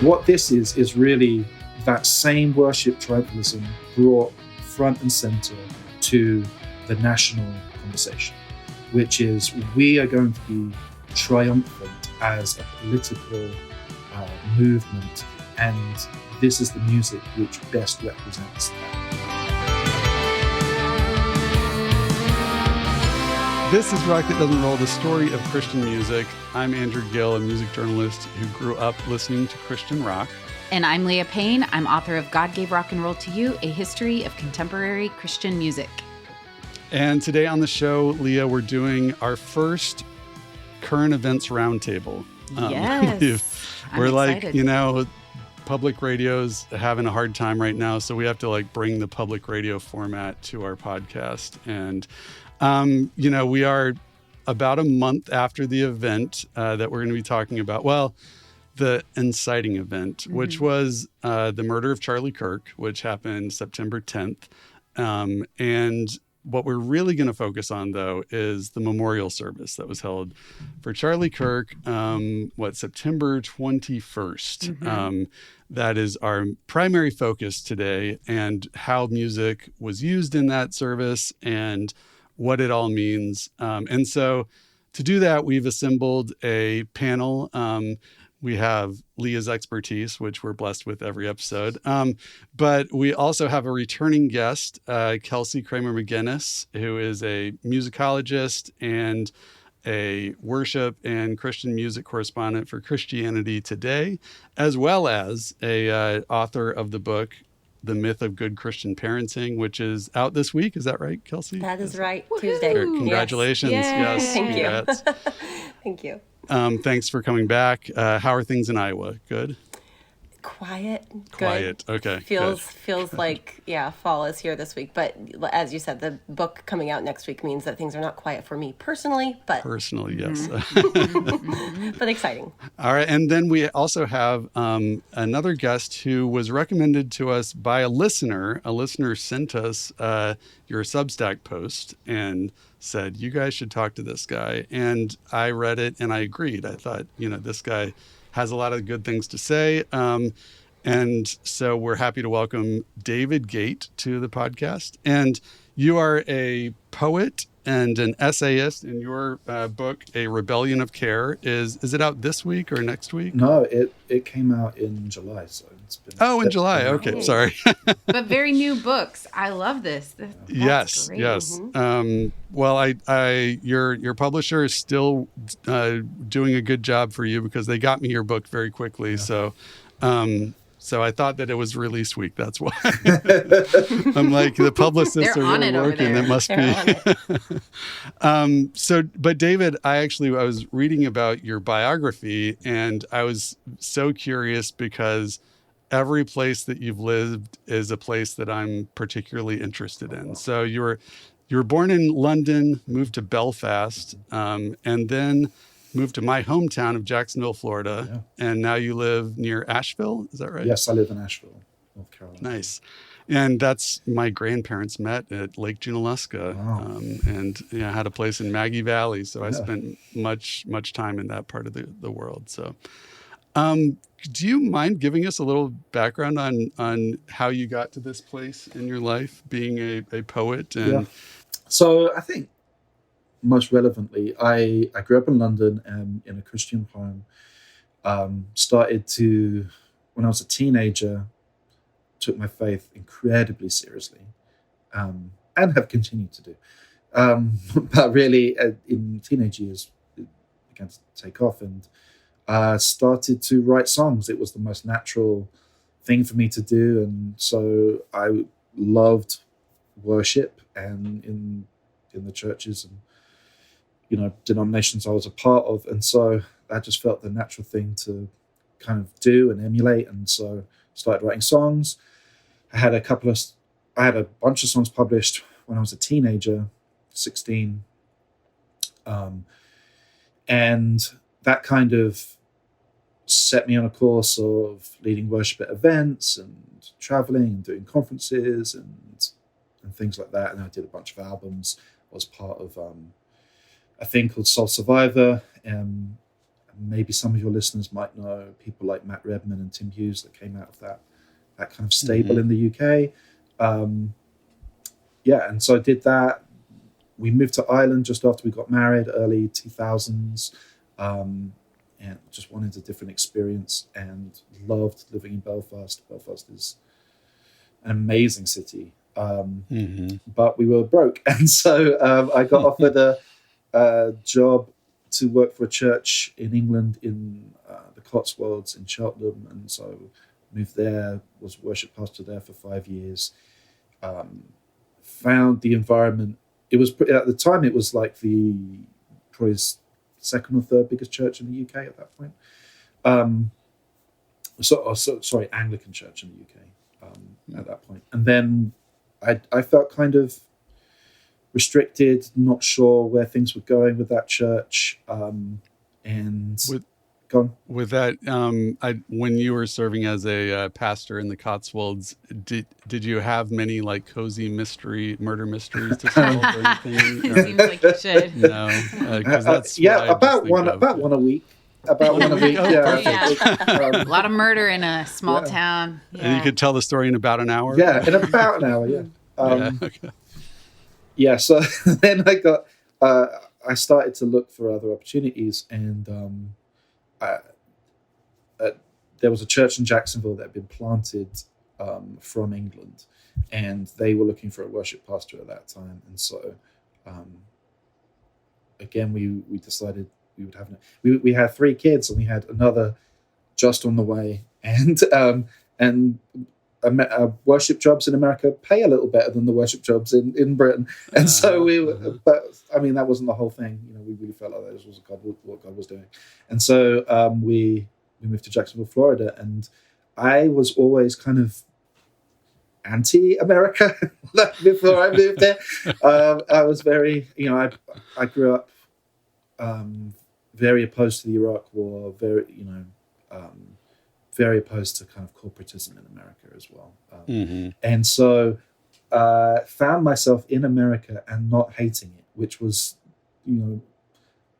what this is really that same worship tribalism brought front and center to the national conversation, which is we are going to be triumphant as a political movement, and this is the music which best represents that. This is Rock That Doesn't Roll, the story of Christian music. I'm Andrew Gill, a music journalist who grew up listening to Christian rock. And I'm Leah Payne. I'm author of God Gave Rock and Roll to You, A History of Contemporary Christian Music. And today on the show, Leah, we're doing our first current events roundtable. Yes. We're excited. Public radio's having a hard time right now, so we have to bring the public radio format to our podcast. And we are about a month after the event that we're going to be talking about. Well, the inciting event, which was the murder of Charlie Kirk, which happened September 10th. And what we're really going to focus on, though, is the memorial service that was held for Charlie Kirk, September 21st. That is our primary focus today, and how music was used in that service and what it all means. And so to do that, we've assembled a panel. We have Leah's expertise, which we're blessed with every episode. But we also have a returning guest, Kelsey Kramer McGinnis, who is a musicologist and a worship and Christian music correspondent for Christianity Today, as well as a author of the book, The Myth of Good Christian Parenting, which is out this week. Is that right, Kelsey? That is right. Tuesday. Congratulations. Yes. Thank Congrats. you. Thank you. Thanks for coming back. How are things in Iowa? Good? Quiet. Quiet. Good. Okay. Feels like, fall is here this week. But as you said, the book coming out next week means that things are not quiet for me personally, but... Personally, yes. But exciting. All right. And then we also have another guest who was recommended to us by a listener. A listener sent us your Substack post and said, you guys should talk to this guy. And I read it and I agreed. I thought, this guy has a lot of good things to say. And so we're happy to welcome David Gate to the podcast. And you are a poet and an essayist. In your book, A Rebellion of Care, is it out this week or next week? No, it came out in July, so it's been... in July. Okay, sorry. But very new books. I love this. That's great. Yes. Well, your publisher is still doing a good job for you because they got me your book very quickly. Yeah. So I thought that it was release week. That's why. I'm like, the publicists are really working. It must be. But David, I was reading about your biography, and I was so curious because every place that you've lived is a place that I'm particularly interested in. So you were born in London, moved to Belfast, and then moved to my hometown of Jacksonville, Florida, and now you live near Asheville. Is that right? Yes, I live in Asheville, North Carolina. Nice. And that's my grandparents met at Lake Junaluska. Wow. And I had a place in Maggie Valley, so I spent much time in that part of the world. So do you mind giving us a little background on how you got to this place in your life, being a poet? And So I think most relevantly, I grew up in London in a Christian home. Started to, when I was a teenager, took my faith incredibly seriously, and have continued to do. But really, in teenage years, it began to take off, and started to write songs. It was the most natural thing for me to do, and so I loved worship and in the churches and denominations I was a part of. And so I just felt the natural thing to kind of do and emulate. And so started writing songs. I had a bunch of songs published when I was a teenager, 16. And that kind of set me on a course of leading worship at events and traveling and doing conferences and things like that. And I did a bunch of albums. I was part of a thing called Soul Survivor, maybe some of your listeners might know people like Matt Redman and Tim Hughes that came out of that kind of stable in the UK. And so I did that. We moved to Ireland just after we got married, early 2000s, and just wanted a different experience and loved living in Belfast. Belfast is an amazing city, but we were broke. And so I got offered a job to work for a church in England in the Cotswolds in Cheltenham. And so moved there, was worship pastor there for 5 years, found the environment. It was at the time. It was like probably second or third biggest church in the UK at that point. Sorry, Anglican church in the UK at that point. And then I felt kind of restricted, not sure where things were going with that church. With that, when you were serving as a pastor in the Cotswolds, did you have many like cozy murder mysteries to solve or anything? It seems like you should. No, because that's about one a week. About one a week. A lot of murder in a small town. Yeah. And you could tell the story in about an hour. Yeah, in about an hour. Yeah. So then I started to look for other opportunities, and there was a church in Jacksonville that had been planted from England, and they were looking for a worship pastor at that time. And so, again, we decided we would have. We had 3 kids, and we had another just on the way. And worship jobs in America pay a little better than the worship jobs in Britain. And so but I mean, that wasn't the whole thing. We really felt like this was what God was doing. And so we moved to Jacksonville, Florida, and I was always kind of anti-America before I moved there. I was very, I grew up very opposed to the Iraq War, very opposed to kind of corporatism in America as well. And so found myself in America and not hating it, which was,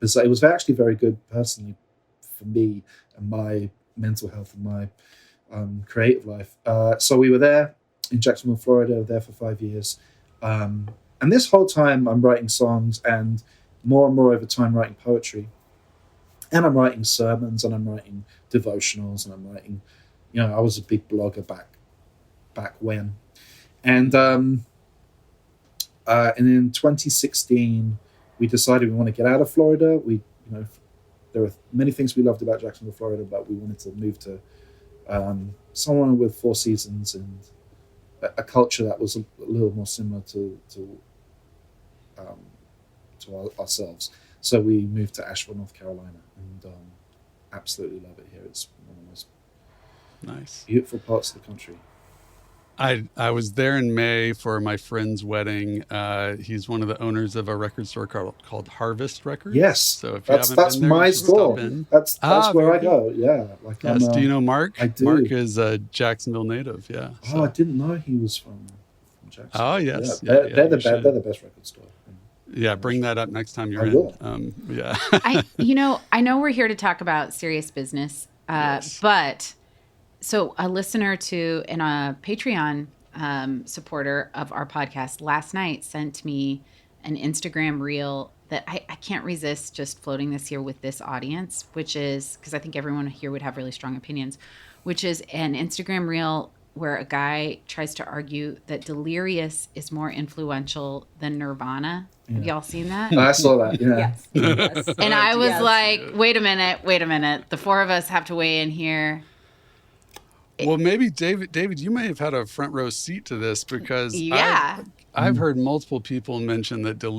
bizarre. It was actually very good personally for me and my mental health and my creative life. So we were there in Jacksonville, Florida, there for 5 years. And this whole time I'm writing songs, and more over time writing poetry. And I'm writing sermons, and I'm writing devotionals, and I'm writing, I was a big blogger back when. And in 2016, we decided we want to get out of Florida. There were many things we loved about Jacksonville, Florida, but we wanted to move to somewhere with 4 seasons and a culture that was a little more similar to ourselves. So we moved to Asheville, North Carolina, and absolutely love it here. It's one of the most nice, beautiful parts of the country. I was there in May for my friend's wedding. He's one of the owners of a record store called Harvest Records. Yes, so if you haven't that's been there, my store. That's where I go. Yeah, yes. Do you know Mark? I do. Mark is a Jacksonville native. Yeah. So. I didn't know he was from Jacksonville. Oh yes, they're the best record store. Yeah, bring that up next time you're in. Yeah. I know we're here to talk about serious business, yes. But so a listener to and a Patreon supporter of our podcast last night sent me an Instagram reel that I can't resist just floating this here with this audience, which is, because I think everyone here would have really strong opinions, which is an Instagram reel where a guy tries to argue that Delirious is more influential than Nirvana. Yeah. Have y'all seen that? I saw that, yeah. Yes. And I was like, wait a minute. The 4 of us have to weigh in here. Well, maybe David, you may have had a front row seat to this, because I've heard multiple people mention that that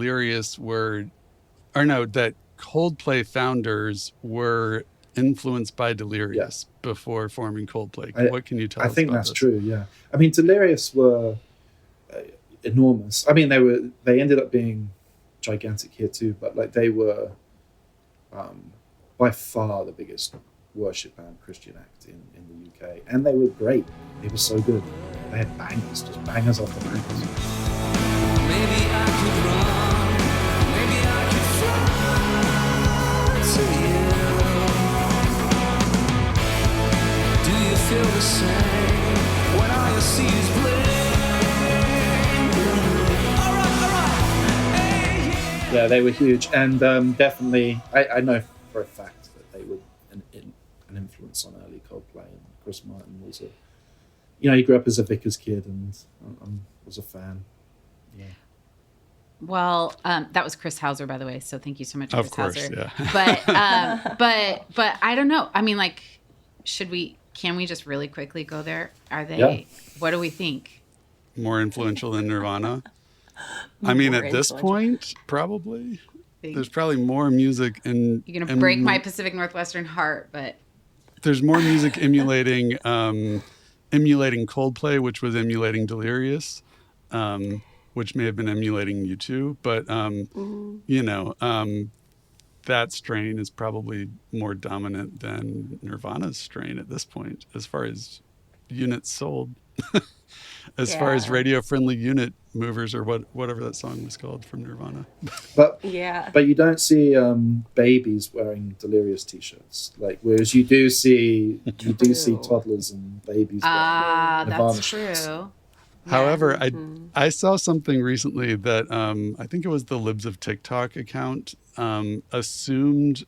Coldplay founders were influenced by Delirious before forming Coldplay. What can you tell us about this? I think that's true, yeah. I mean, Delirious were enormous. I mean, they ended up being gigantic here too, but they were by far the biggest worship band, Christian act in the UK. And they were great. They were so good. They had bangers, just bangers after bangers. Maybe I could run, maybe I could fly to you. same when all you see is blame. Alright, hey, yeah. Yeah, they were huge, and definitely, I know for a fact that they were an influence on early Coldplay. And Chris Martin was he grew up as a vicar's kid and was a fan. Yeah. Well, that was Chris Hauser, by the way. So thank you so much, Chris Of course, Hauser. yeah. But I don't know. I mean, like, can we just really quickly go there? Are they, what do we think? More influential than Nirvana? I mean, More at this influential. point, probably. There's probably more music in... You're going to break my Pacific Northwestern heart, but... There's more music emulating Coldplay, which was emulating Delirious, which may have been emulating U2. But, that strain is probably more dominant than Nirvana's strain at this point, as far as units sold. As far as radio-friendly unit movers, or whatever that song was called from Nirvana. But Yeah. but you don't see babies wearing Delirious t-shirts, whereas you do see toddlers and babies wearing Nirvana That's shirts. true. However, I saw something recently that I think it was the Libs of TikTok account assumed,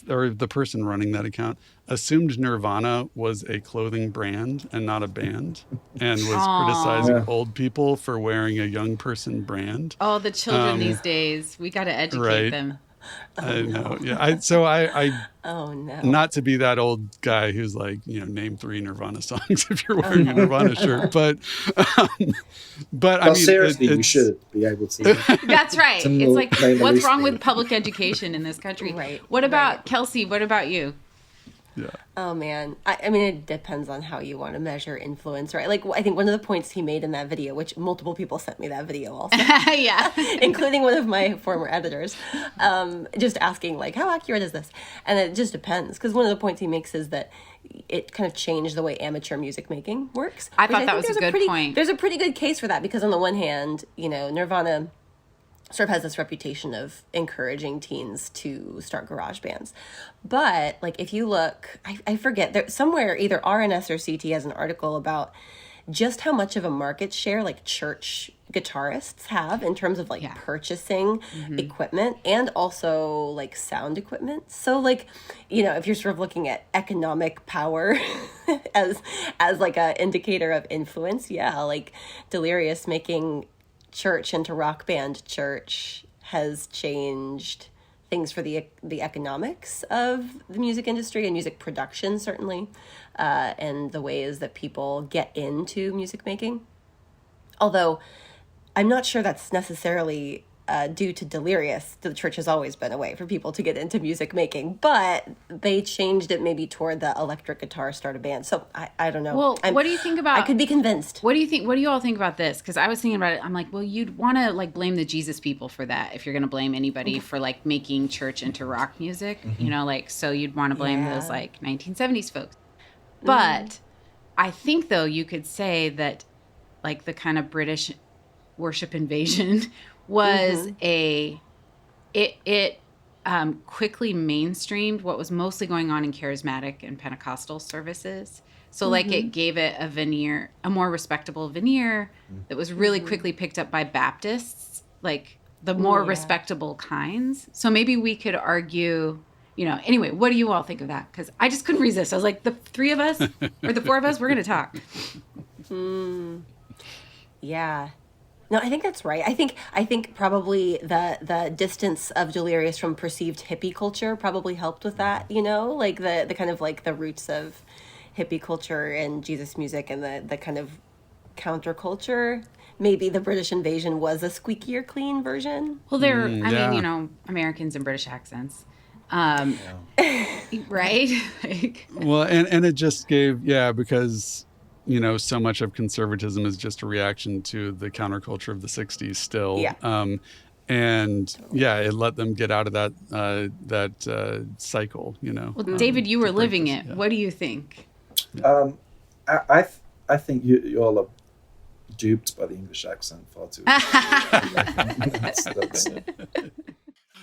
or the person running that account assumed Nirvana was a clothing brand and not a band, and was criticizing Yeah. old people for wearing a young person brand. Oh, the children these days. We got to educate right. them. I know. Yeah. I Oh no. not to be that old guy who's like, name 3 Nirvana songs if you're wearing a Nirvana shirt, but Well, I mean, seriously, you it's- should be able to. That's right. To It's like, name the what's least wrong thing. with public education in this country? Right, What about, right. Kelsey, what about you? Yeah. Oh man, I mean, it depends on how you want to measure influence, right? Like, I think one of the points he made in that video, which multiple people sent me that video also, Yeah. including one of my former editors, just asking like, how accurate is this? And it just depends, because one of the points he makes is that it kind of changed the way amateur music making works. I which thought that think was a there's good point. There's a pretty good case for that, because on the one hand, Nirvana sort of has this reputation of encouraging teens to start garage bands. But like, if you look, I forget, there somewhere either RNS or CT has an article about just how much of a market share like church guitarists have in terms of like purchasing equipment, and also like sound equipment. So like, if you're sort of looking at economic power as like a indicator of influence, like Delirious making church into rock band church has changed things for the economics of the music industry and music production, certainly, and the ways that people get into music making. Although I'm not sure that's necessarily due to Delirious. The church has always been a way for people to get into music making, but they changed it maybe toward the electric guitar start a band. So I don't know. Well, what do you think about... I could be convinced. What do you all think about this? Because I was thinking about it. I'm like, well, you'd want to like blame the Jesus people for that if you're going to blame anybody for like making church into rock music, so you'd want to blame those like 1970s folks. But I think though you could say that like the kind of British worship invasion was it quickly mainstreamed what was mostly going on in charismatic and Pentecostal services. So like it gave it a more respectable veneer that was really quickly picked up by Baptists, like the more respectable kinds. So maybe we could argue, anyway, what do you all think of that? Because I just couldn't resist. I was like, the 3 of us or the 4 of us, we're going to talk. Yeah. No, I think that's right. I think probably the distance of Delirious from perceived hippie culture probably helped with that, like the kind of like the roots of hippie culture and Jesus music and the kind of counterculture. Maybe the British invasion was a squeakier clean version. Well, I mean, Americans and British accents. Right? Well, and it just gave, because, so much of conservatism is just a reaction to the counterculture of the 60s still. Yeah. It let them get out of that cycle, Well, David, you were living it. Yeah. What do you think? I think you all are duped by the English accent far too. That's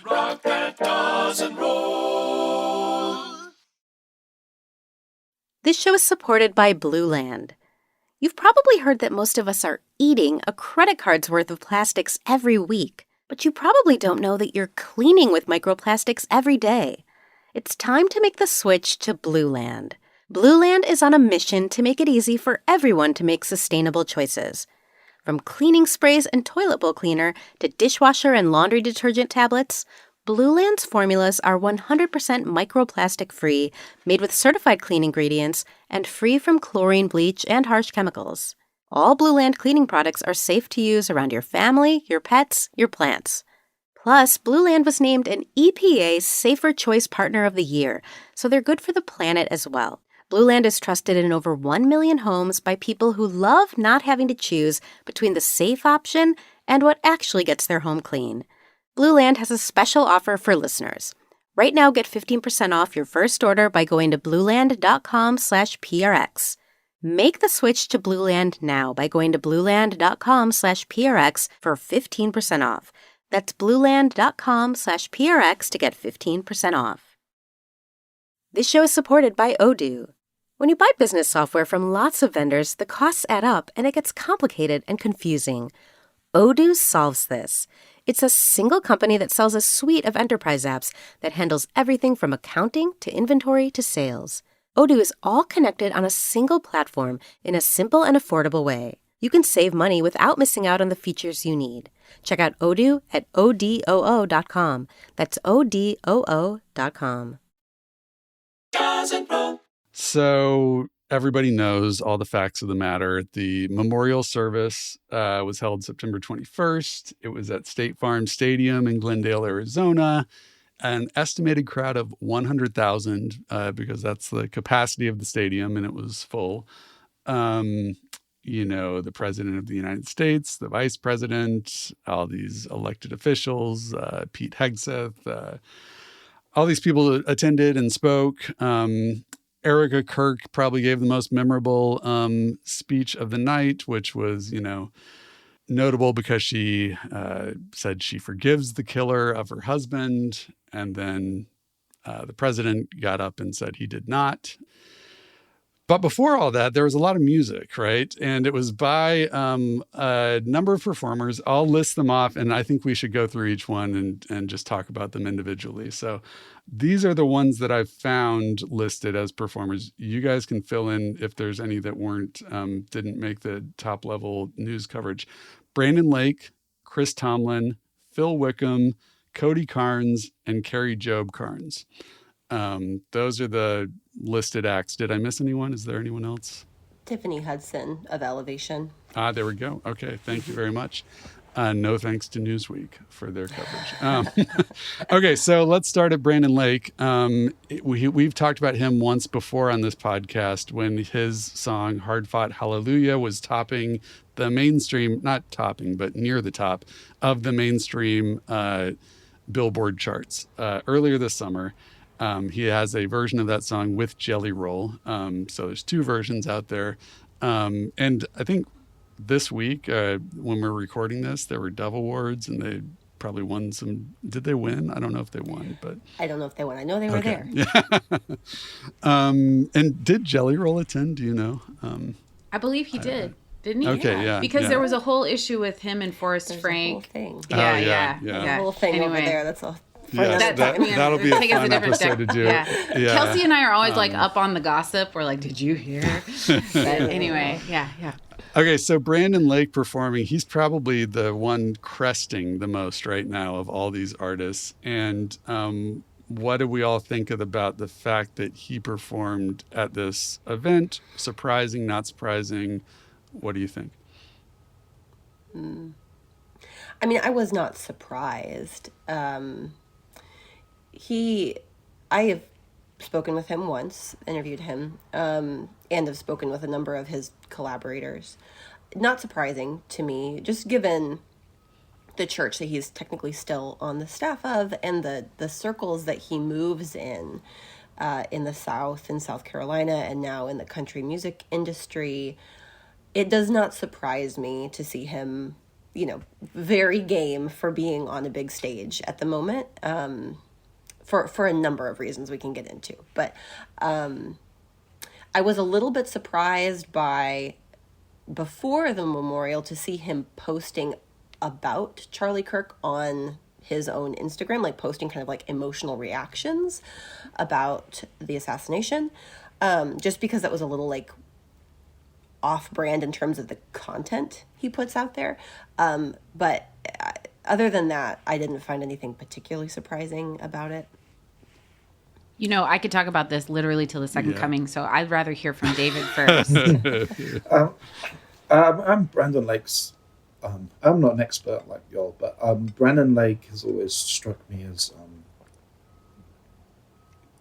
Rock that doesn't roll. This show is supported by Blue Land. You've probably heard that most of us are eating a credit card's worth of plastics every week, but you probably don't know that you're cleaning with microplastics every day. It's time to make the switch to Blue Land. Blue Land is on a mission to make it easy for everyone to make sustainable choices. From cleaning sprays and toilet bowl cleaner to dishwasher and laundry detergent tablets, Blue Land's formulas are 100% microplastic free, made with certified clean ingredients, and free from chlorine, bleach, and harsh chemicals. All Blue Land cleaning products are safe to use around your family, your pets, your plants. Plus, Blue Land was named an EPA Safer Choice Partner of the Year, so they're good for the planet as well. Blue Land is trusted in over 1 million homes by people who love not having to choose between the safe option and what actually gets their home clean. Blue Land has a special offer for listeners. Right now, get 15% off your first order by going to blueland.com/prx. Make the switch to Blue Land now by going to blueland.com/prx for 15% off. That's blueland.com/prx to get 15% off. This show is supported by Odoo. When you buy business software from lots of vendors, the costs add up and it gets complicated and confusing. Odoo solves this. It's a single company that sells a suite of enterprise apps that handles everything from accounting to inventory to sales. Odoo is all connected on a single platform in a simple and affordable way. You can save money without missing out on the features you need. Check out Odoo at odoo.com. That's odoo.com. So everybody knows all the facts of the matter. The memorial service was held September 21st. It was at State Farm Stadium in Glendale, Arizona. An estimated crowd of 100,000 because that's the capacity of the stadium, and it was full. The president of the United States, the vice president, all these elected officials, Pete Hegseth, all these people attended and spoke. Erica Kirk probably gave the most memorable speech of the night, which was, notable because she said she forgives the killer of her husband. And then the president got up and said he did not. But before all that, there was a lot of music, right? And it was by a number of performers. I'll list them off, and I think we should go through each one and just talk about them individually. So these are the ones that I've found listed as performers. You guys can fill in if there's any that didn't make the top level news coverage. Brandon Lake, Chris Tomlin, Phil Wickham, Cody Carnes, and Kari Jobe Carnes. Those are the listed acts. Did I miss anyone? Is there anyone else? Tiffany Hudson of Elevation. There we go. Okay. Thank you very much. No thanks to Newsweek for their coverage. Okay. So let's start at Brandon Lake. We've talked about him once before on this podcast when his song Hard Fought Hallelujah was topping the mainstream, not topping, but near the top of the mainstream Billboard charts earlier this summer. He has a version of that song with Jelly Roll. So there's two versions out there. And I think this week, when we're recording this, there were Dove Awards and they probably won some. Did they win? I don't know if they won, but I don't know if they won. I know they were there. Yeah. And did Jelly Roll attend? Do you know? I believe he did. Didn't he? Okay, yeah. Because there was a whole issue with him and Forrest There's Frank. a whole thing. Yeah. A whole thing over there. That's all. Yes, that'll be a fun episode to do. Yeah. Kelsey and I are always up on the gossip. We're like, did you hear? But anyway, yeah. Okay, so Brandon Lake performing, he's probably the one cresting the most right now of all these artists. And what do we all think about the fact that he performed at this event? Surprising, not surprising? What do you think? I mean, I was not surprised. I have spoken with him once, interviewed him, and have spoken with a number of his collaborators. Not surprising to me, just given the church that he's technically still on the staff of and the circles that he moves in the South, in South Carolina, and now in the country music industry. It does not surprise me to see him, very game for being on a big stage at the moment. For a number of reasons we can get into. But I was a little bit surprised by, before the memorial, to see him posting about Charlie Kirk on his own Instagram, like posting kind of like emotional reactions about the assassination, just because that was a little like off-brand in terms of the content he puts out there. But other than that, I didn't find anything particularly surprising about it. You know, I could talk about this literally till the second coming, so I'd rather hear from David first. I'm Brandon Lake's. I'm not an expert like y'all, but Brandon Lake has always struck me as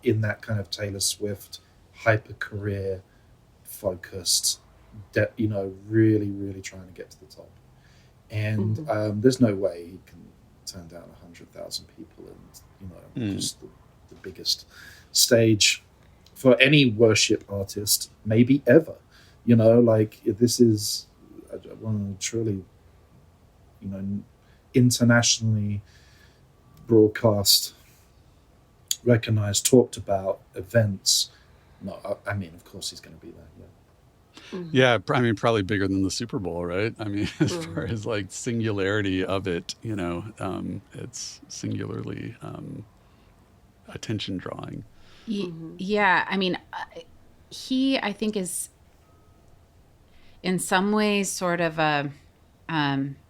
in that kind of Taylor Swift hyper career focused, really, really trying to get to the top. And there's no way he can turn down 100,000 people and just the biggest stage for any worship artist, maybe ever. This is one of truly, internationally broadcast, recognized, talked about events. No, I mean, of course he's going to be there. Yeah. Yeah, I mean, probably bigger than the Super Bowl, right? I mean, as far as like singularity of it, it's singularly attention drawing. Yeah, I mean, he, I think, is in some ways sort of a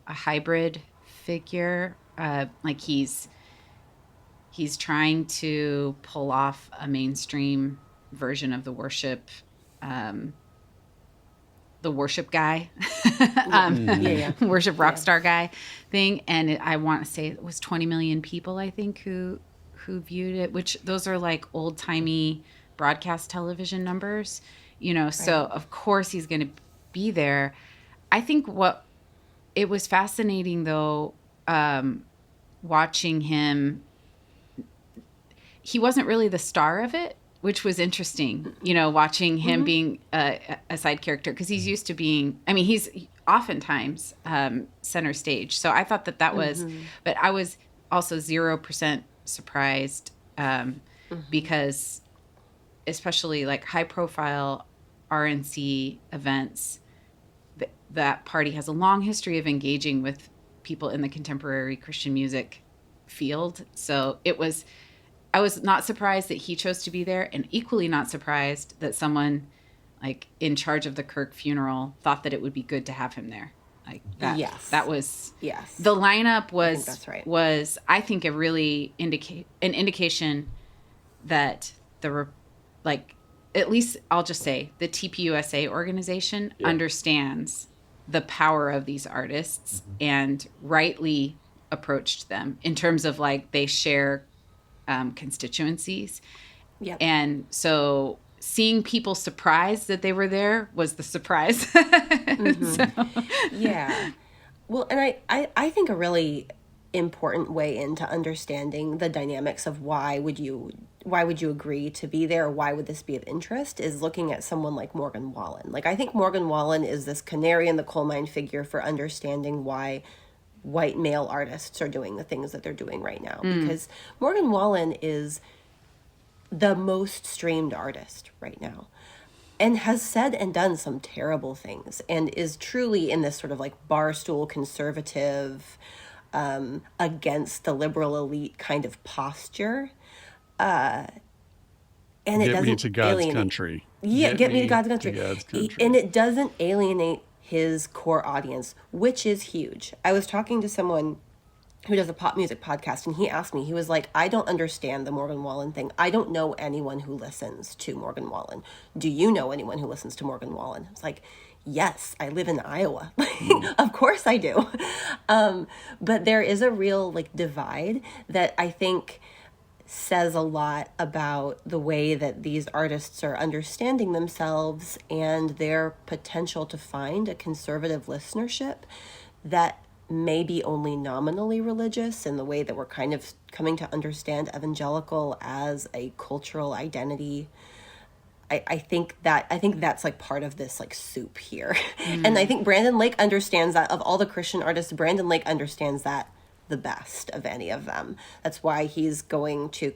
hybrid figure. Like he's trying to pull off a mainstream version of the worship guy, worship rock star guy thing. And I want to say it was 20 million people, I think, who viewed it, which those are like old timey broadcast television numbers, so of course he's going to be there. I think it was fascinating though, watching him. He wasn't really the star of it, which was interesting, watching him being a side character, because he's used to being, he's oftentimes center stage. So I thought that was, but I was also 0% surprised because especially like high profile RNC events, that party has a long history of engaging with people in the contemporary Christian music field. So I was not surprised that he chose to be there, and equally not surprised that someone like in charge of the Kirk funeral thought that it would be good to have him there. Like that. Yes. That was the lineup was, I think that's right. Was I think a really indication that at least I'll just say the TPUSA organization understands the power of these artists and rightly approached them in terms of like they share constituencies. Yep. And so seeing people surprised that they were there was the surprise. Yeah. Well, and I think a really important way into understanding the dynamics of why would you agree to be there, or why would this be of interest, is looking at someone like Morgan Wallen. Like, I think Morgan Wallen is this canary in the coal mine figure for understanding why white male artists are doing the things that they're doing right now. Because Morgan Wallen is the most streamed artist right now and has said and done some terrible things and is truly in this sort of like barstool conservative, against the liberal elite kind of posture. And it doesn't me to God's alienate. country. Yeah, get me to God's country. And it doesn't alienate his core audience, which is huge. I was talking to someone who does a pop music podcast, and he asked me, he was like, I don't understand the Morgan Wallen thing. I don't know anyone who listens to Morgan Wallen. Do you know anyone who listens to Morgan Wallen? I was like, yes, I live in Iowa. Of course I do. But there is a real like divide that I think says a lot about the way that these artists are understanding themselves and their potential to find a conservative listenership that may be only nominally religious, in the way that we're kind of coming to understand evangelical as a cultural identity. I think that's like part of this like soup here. And I think Brandon Lake understands that. Of all the Christian artists, Brandon Lake understands that the best of any of them. That's why he's going to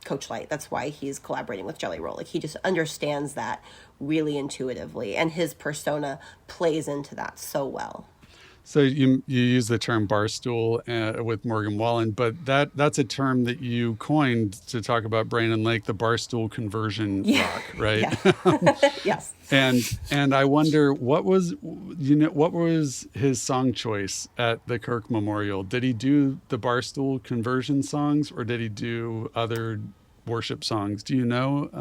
Coach Light. That's why he's collaborating with Jelly Roll. Like, he just understands that really intuitively, and his persona plays into that so well. So you use the term barstool with Morgan Wallen, but that's a term that you coined to talk about Brandon Lake, the barstool conversion rock, right? Yeah. Yes. And I wonder what was his song choice at the Kirk Memorial? Did he do the barstool conversion songs, or did he do other worship songs? Do you know?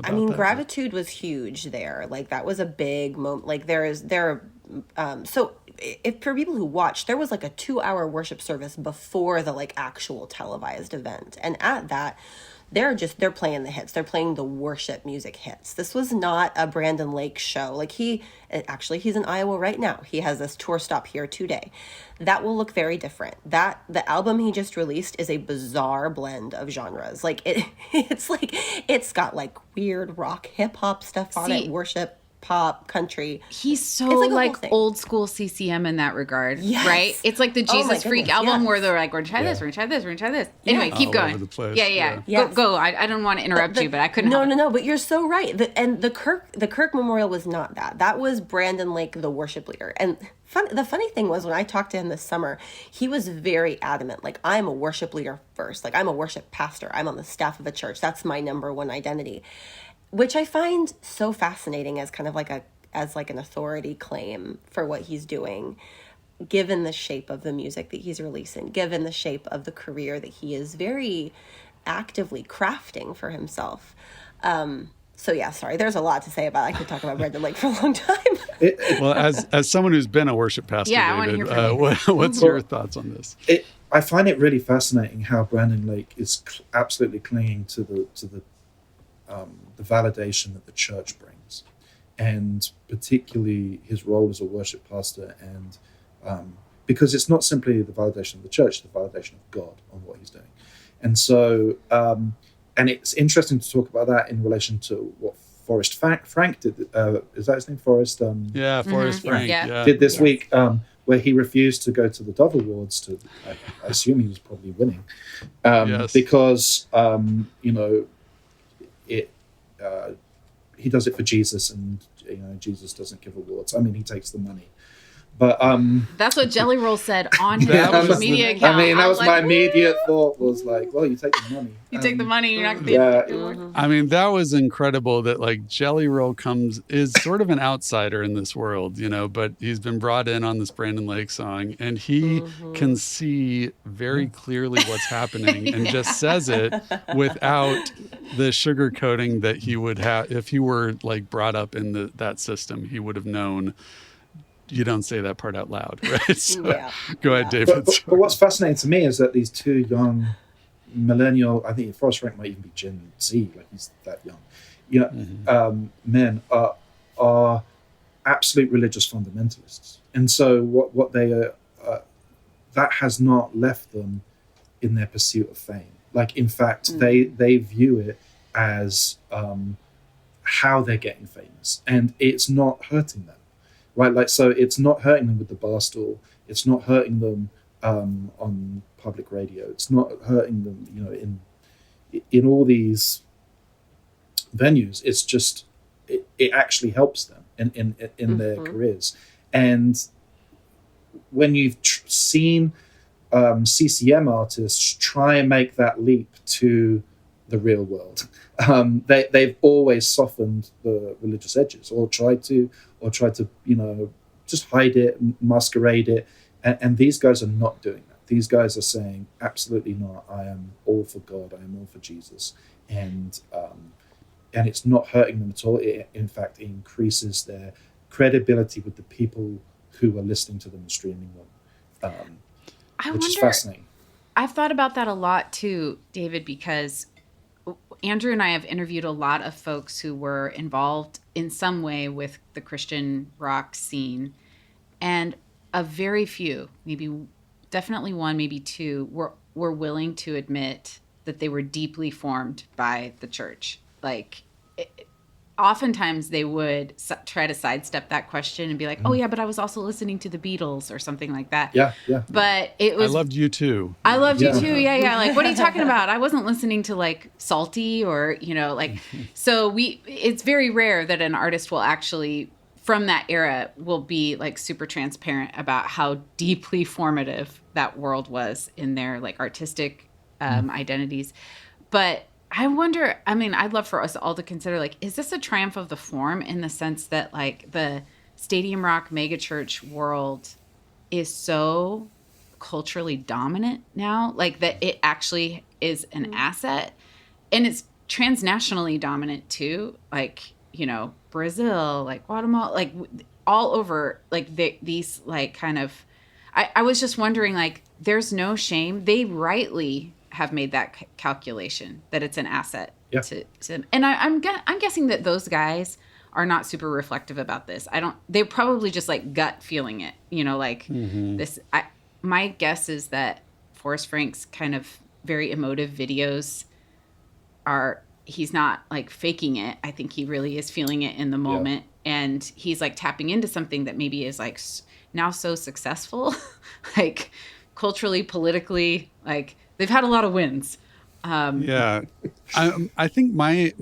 I mean, Gratitude was huge there. Like, that was a big moment. Like, so if for people who watched, there was like a 2-hour worship service before the like actual televised event. And at that, they're playing the hits. They're playing the worship music hits. This was not a Brandon Lake show. Like, he's in Iowa right now. He has this tour stop here today. That will look very different. The album he just released is a bizarre blend of genres. Like, it's got like weird rock, hip hop stuff on it, worship, pop, country. He's so like old school CCM in that regard, yes. Right? It's like the Jesus Freak album where they're like, we're gonna try this, we're gonna try this, we're gonna try this. Anyway, keep going. Over the place. Yeah. Yes. Go. I don't want to interrupt you, but I couldn't. No. But you're so right. The Kirk Memorial was not that. That was Brandon Lake, the worship leader. And the funny thing was, when I talked to him this summer, he was very adamant. Like, I'm a worship leader first. Like, I'm a worship pastor. I'm on the staff of a church. That's my number one identity, which I find so fascinating as kind of like an authority claim for what he's doing, given the shape of the music that he's releasing, given the shape of the career that he is very actively crafting for himself. So yeah, sorry, there's a lot to say about it. I could talk about Brandon Lake for a long time. Well, as someone who's been a worship pastor, I want to hear from you. What's your thoughts on this? I find it really fascinating how Brandon Lake is absolutely clinging to the validation that the church brings, and particularly his role as a worship pastor, and because it's not simply the validation of the church, the validation of God on what he's doing. And so and it's interesting to talk about that in relation to what Forrest Frank did. Is that his name, Forrest? Forrest Frank did this week, where he refused to go to the Dove Awards. I assume he was probably winning, because he does it for Jesus, and Jesus doesn't give awards. I mean, he takes the money, but that's what Jelly Roll said on his social media account. I mean, that was my immediate thought, was like, well, you take the money. You take the money, you're not gonna be I mean, that was incredible that like Jelly Roll is sort of an outsider in this world, but he's been brought in on this Brandon Lake song, and he can see very clearly what's happening and just says it without the sugarcoating that he would have if he were like brought up in that system. He would have known. You don't say that part out loud, right? So, go ahead, David. But what's fascinating to me is that these two young millennial, I think Forrest Frank might even be Gen Z, like he's that young, men are absolute religious fundamentalists. And so what they are, that has not left them in their pursuit of fame. Like, in fact, they view it as how they're getting famous, and it's not hurting them. Right, like, so it's not hurting them with the barstool. It's not hurting them on public radio. It's not hurting them, in all these venues. It's just it actually helps them in their careers. And when you've seen CCM artists try and make that leap to the real world, they've always softened the religious edges, or tried to just hide it, masquerade it, and these guys are not doing that. These guys are saying, absolutely not. I am all for God. I am all for Jesus, and it's not hurting them at all. It, in fact, increases their credibility with the people who are listening to them and streaming them, which is fascinating. I've thought about that a lot too, David, because Andrew and I have interviewed a lot of folks who were involved in some way with the Christian rock scene, and a very few, definitely one, maybe two, were willing to admit that they were deeply formed by the church. Like, oftentimes they would try to sidestep that question and be like, oh yeah, but I was also listening to the Beatles or something like that. Yeah, yeah. But it was, I loved you too. I loved you Yeah. too. Yeah, yeah. Like, what are you talking about? I wasn't listening to like Salty or, like, so it's very rare that an artist will actually, from that era, will be like super transparent about how deeply formative that world was in their like artistic identities. But I wonder, I mean, I'd love for us all to consider, like, is this a triumph of the form in the sense that like the stadium rock megachurch world is so culturally dominant now, like that it actually is an asset, and it's transnationally dominant too, like, Brazil, like Guatemala, like all over, like these like kind of, I was just wondering, like, there's no shame. They rightly have made that calculation that it's an asset to and I'm guessing that those guys are not super reflective about this. They're probably just like gut feeling it, like this. My guess is that Forrest Frank's kind of very emotive videos he's not like faking it. I think he really is feeling it in the moment. And he's like tapping into something that maybe is like now so successful, like culturally, politically, like they've had a lot of wins. Yeah. I think my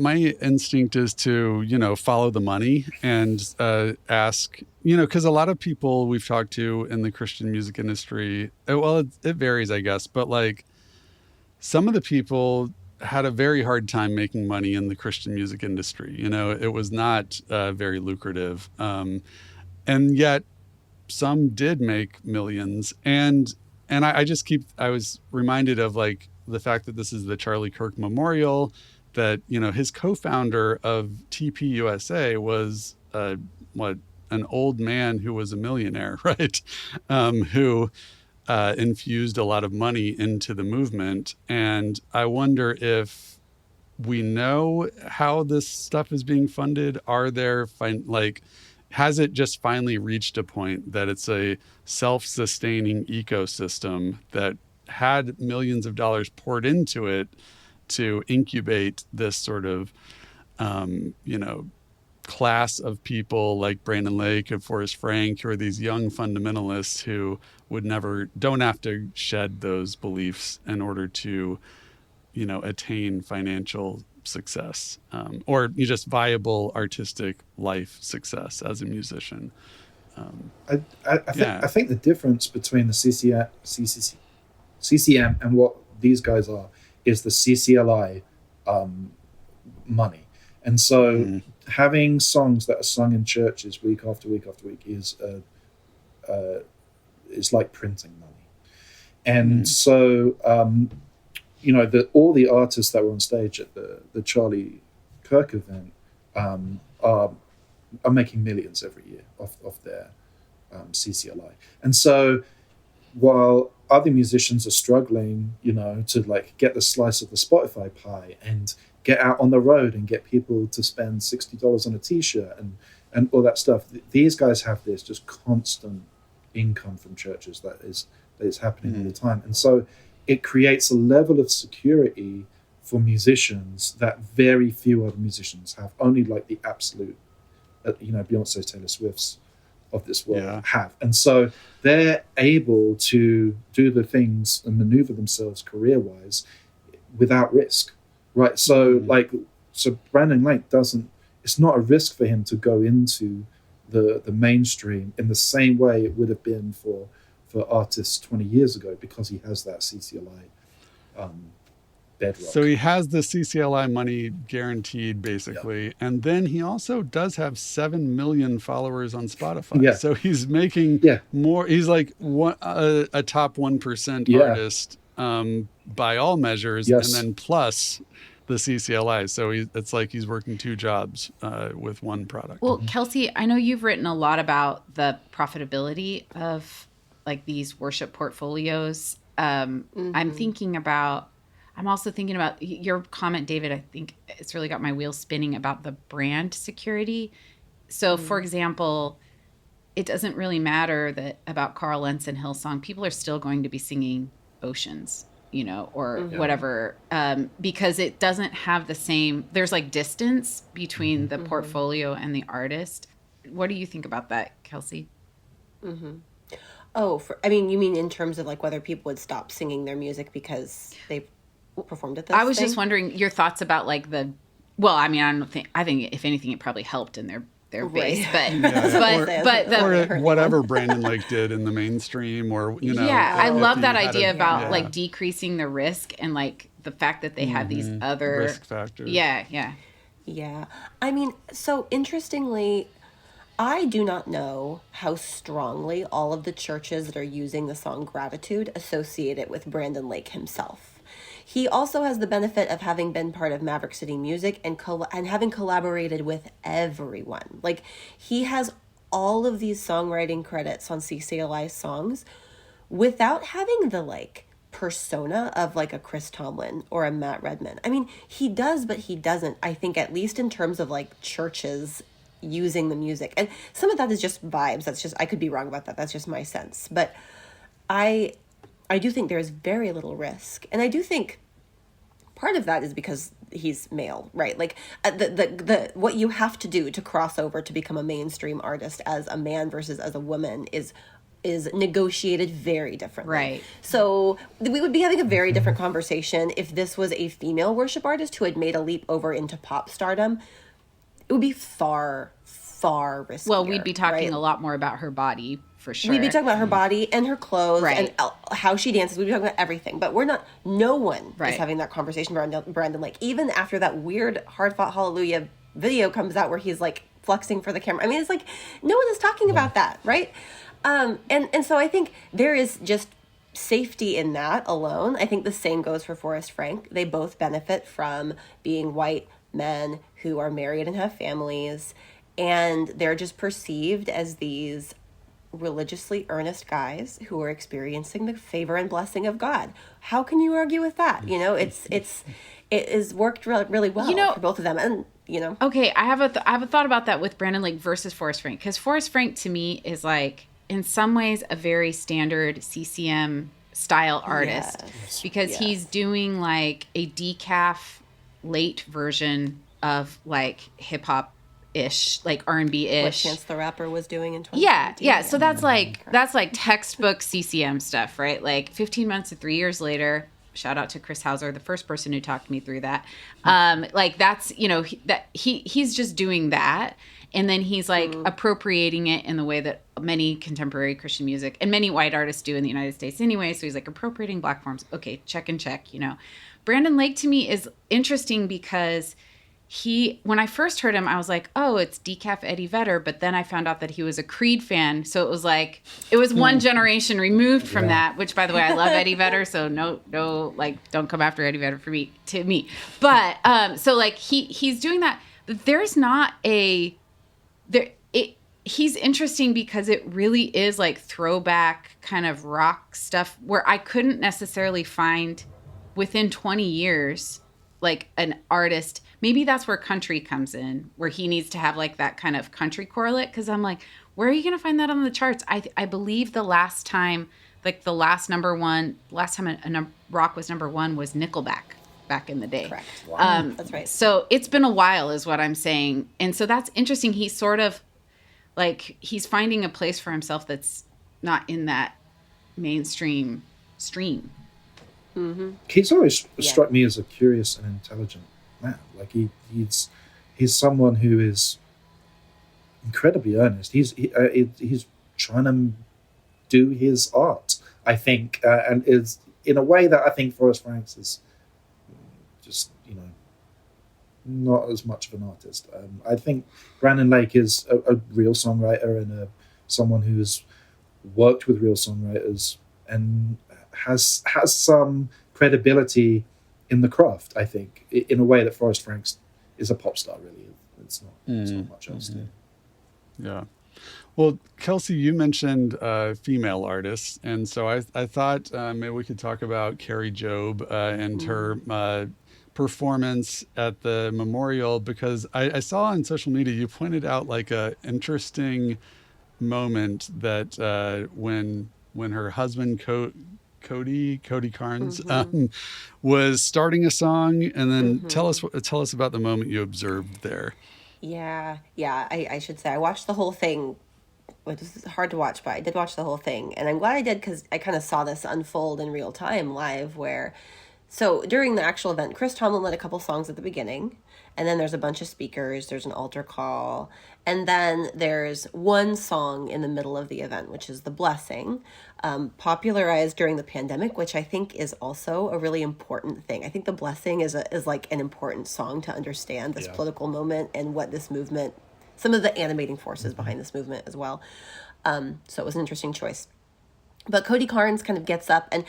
instinct is to, follow the money and ask, because a lot of people we've talked to in the Christian music industry, well, it varies, I guess, but like some of the people had a very hard time making money in the Christian music industry. It was not very lucrative. And yet some did make millions. And I was reminded of like the fact that this is the Charlie Kirk Memorial, that, his co-founder of TP USA was an old man who was a millionaire, right? Who infused a lot of money into the movement. And I wonder if we know how this stuff is being funded. Are there has it just finally reached a point that it's a self-sustaining ecosystem that had millions of dollars poured into it to incubate this sort of, class of people like Brandon Lake and Forrest Frank, who are these young fundamentalists who don't have to shed those beliefs in order to, attain financial success, or just viable artistic life success as a musician. I think the difference between the CCM and what these guys are is the CCLI money. And so having songs that are sung in churches week after week after week is like printing money. And so, all the artists that were on stage at the Charlie Kirk event are making millions every year off their CCLI. And so while other musicians are struggling, to like get the slice of the Spotify pie and get out on the road and get people to spend $60 on a t-shirt and all that stuff, these guys have this just constant income from churches that is happening all the time. And so it creates a level of security for musicians that very few other musicians have. Only like the absolute, Beyonce, Taylor Swift's of this world have. And so they're able to do the things and maneuver themselves career-wise without risk, right? So so Brandon Lake it's not a risk for him to go into the mainstream in the same way it would have been for artists 20 years ago, because he has that CCLI bedrock. So he has the CCLI money guaranteed, basically. And then he also does have 7 million followers on Spotify. Yeah. So he's making more. He's like a top 1% artist by all measures. Yes. And then plus the CCLI. So it's like he's working 2 jobs with one product. Well, Kelsey, I know you've written a lot about the profitability of like these worship portfolios. I'm also thinking about your comment, David. I think it's really got my wheels spinning about the brand security. So, for example, it doesn't really matter that about Carl Lentz and Hillsong. People are still going to be singing Oceans. or whatever, because it doesn't have the same, there's like distance between the portfolio and the artist. What do you think about that, Kelsey? Oh, you mean in terms of like whether people would stop singing their music because they performed at this I was thing? just wondering your thoughts about like I think if anything, it probably helped in their base, but or whatever Brandon Lake did in the mainstream, or I love that idea about like decreasing the risk and like the fact that they have these other risk factors. Yeah. I mean, so interestingly, I do not know how strongly all of the churches that are using the song Gratitude associate it with Brandon Lake himself. He also has the benefit of having been part of Maverick City Music and having collaborated with everyone. Like, he has all of these songwriting credits on CCLI songs without having the like persona of like a Chris Tomlin or a Matt Redman. I mean, he does, but he doesn't. I think at least in terms of like churches using the music, and some of that is just vibes. That's just, I could be wrong about that. That's just my sense. But I do think there is very little risk. And I do think part of that is because he's male, right? Like the what you have to do to cross over to become a mainstream artist as a man versus as a woman is negotiated very differently. Right. So we would be having a very different conversation if this was a female worship artist who had made a leap over into pop stardom. It would be far riskier. Well, we'd be talking right? a lot more about her body, for sure. We'd be talking about her body and her clothes right. and how she dances. We'd be talking about everything. But we're not, no one right. is having that conversation around Brandon Lake. Even after that weird Hard Fought Hallelujah video comes out where he's like flexing for the camera. I mean, it's like, no one is talking about that, right? And so I think there is just safety in that alone. I think the same goes for Forrest Frank. They both benefit from being white men who are married and have families, and they're just perceived as these religiously earnest guys who are experiencing the favor and blessing of God. How can you argue with that? You know, it has worked really well for both of them. And okay, I have a thought about that with Brandon Lake versus Forrest Frank, because Forrest Frank to me is like in some ways a very standard CCM style artist, because he's doing like a decaf late version of like hip hop ish, like R&B ish. What Chance the Rapper was doing in 2017. Yeah. So that's like textbook CCM stuff, right? Like 15 months to 3 years later. Shout out to Chris Hauser, the first person who talked me through that. Like that's he's just doing that, and then he's like appropriating it in the way that many contemporary Christian music and many white artists do in the United States anyway. So he's like appropriating black forms. Okay, check. Brandon Lake to me is interesting because when I first heard him, I was like, oh, it's decaf Eddie Vedder. But then I found out that he was a Creed fan. So it was one generation removed from that, which by the way, I love Eddie Vedder. So no, like don't come after Eddie Vedder to me. But, so like he's doing that. But there's not he's interesting because it really is like throwback kind of rock stuff where I couldn't necessarily find within 20 year like an artist. Maybe that's where country comes in, where he needs to have like that kind of country correlate. Because I'm like, where are you going to find that on the charts? I believe the last time a rock was number one was Nickelback back in the day. Correct. Wow. That's right. So it's been a while is what I'm saying. And so that's interesting. He's sort of like, he's finding a place for himself that's not in that mainstream stream. Mm-hmm. He's always struck me as a curious and intelligent man. Like he's someone who is incredibly earnest. He's trying to do his art, I think, and is in a way that I think Forrest Frank is just not as much of an artist. I think Brandon Lake is a real songwriter and someone who's worked with real songwriters and has some credibility in the craft, I think, in a way that Forrest Frank is a pop star, really. It's not much else. Yeah. Well, Kelsey, you mentioned female artists, and so I thought maybe we could talk about Kari Jobe and her performance at the memorial, because I saw on social media you pointed out like a interesting moment that when her husband Cody Carnes, was starting a song. And then tell us about the moment you observed there. Yeah. I should say I watched the whole thing. It was hard to watch, but I did watch the whole thing. And I'm glad I did because I kind of saw this unfold in real time live so during the actual event, Chris Tomlin led a couple songs at the beginning. And then there's a bunch of speakers. There's an altar call. And then there's one song in the middle of the event, which is The Blessing, popularized during the pandemic, which I think is also a really important thing. I think The Blessing is like an important song to understand this political moment and what this movement, some of the animating forces behind this movement as well. So it was an interesting choice. But Cody Carnes kind of gets up, and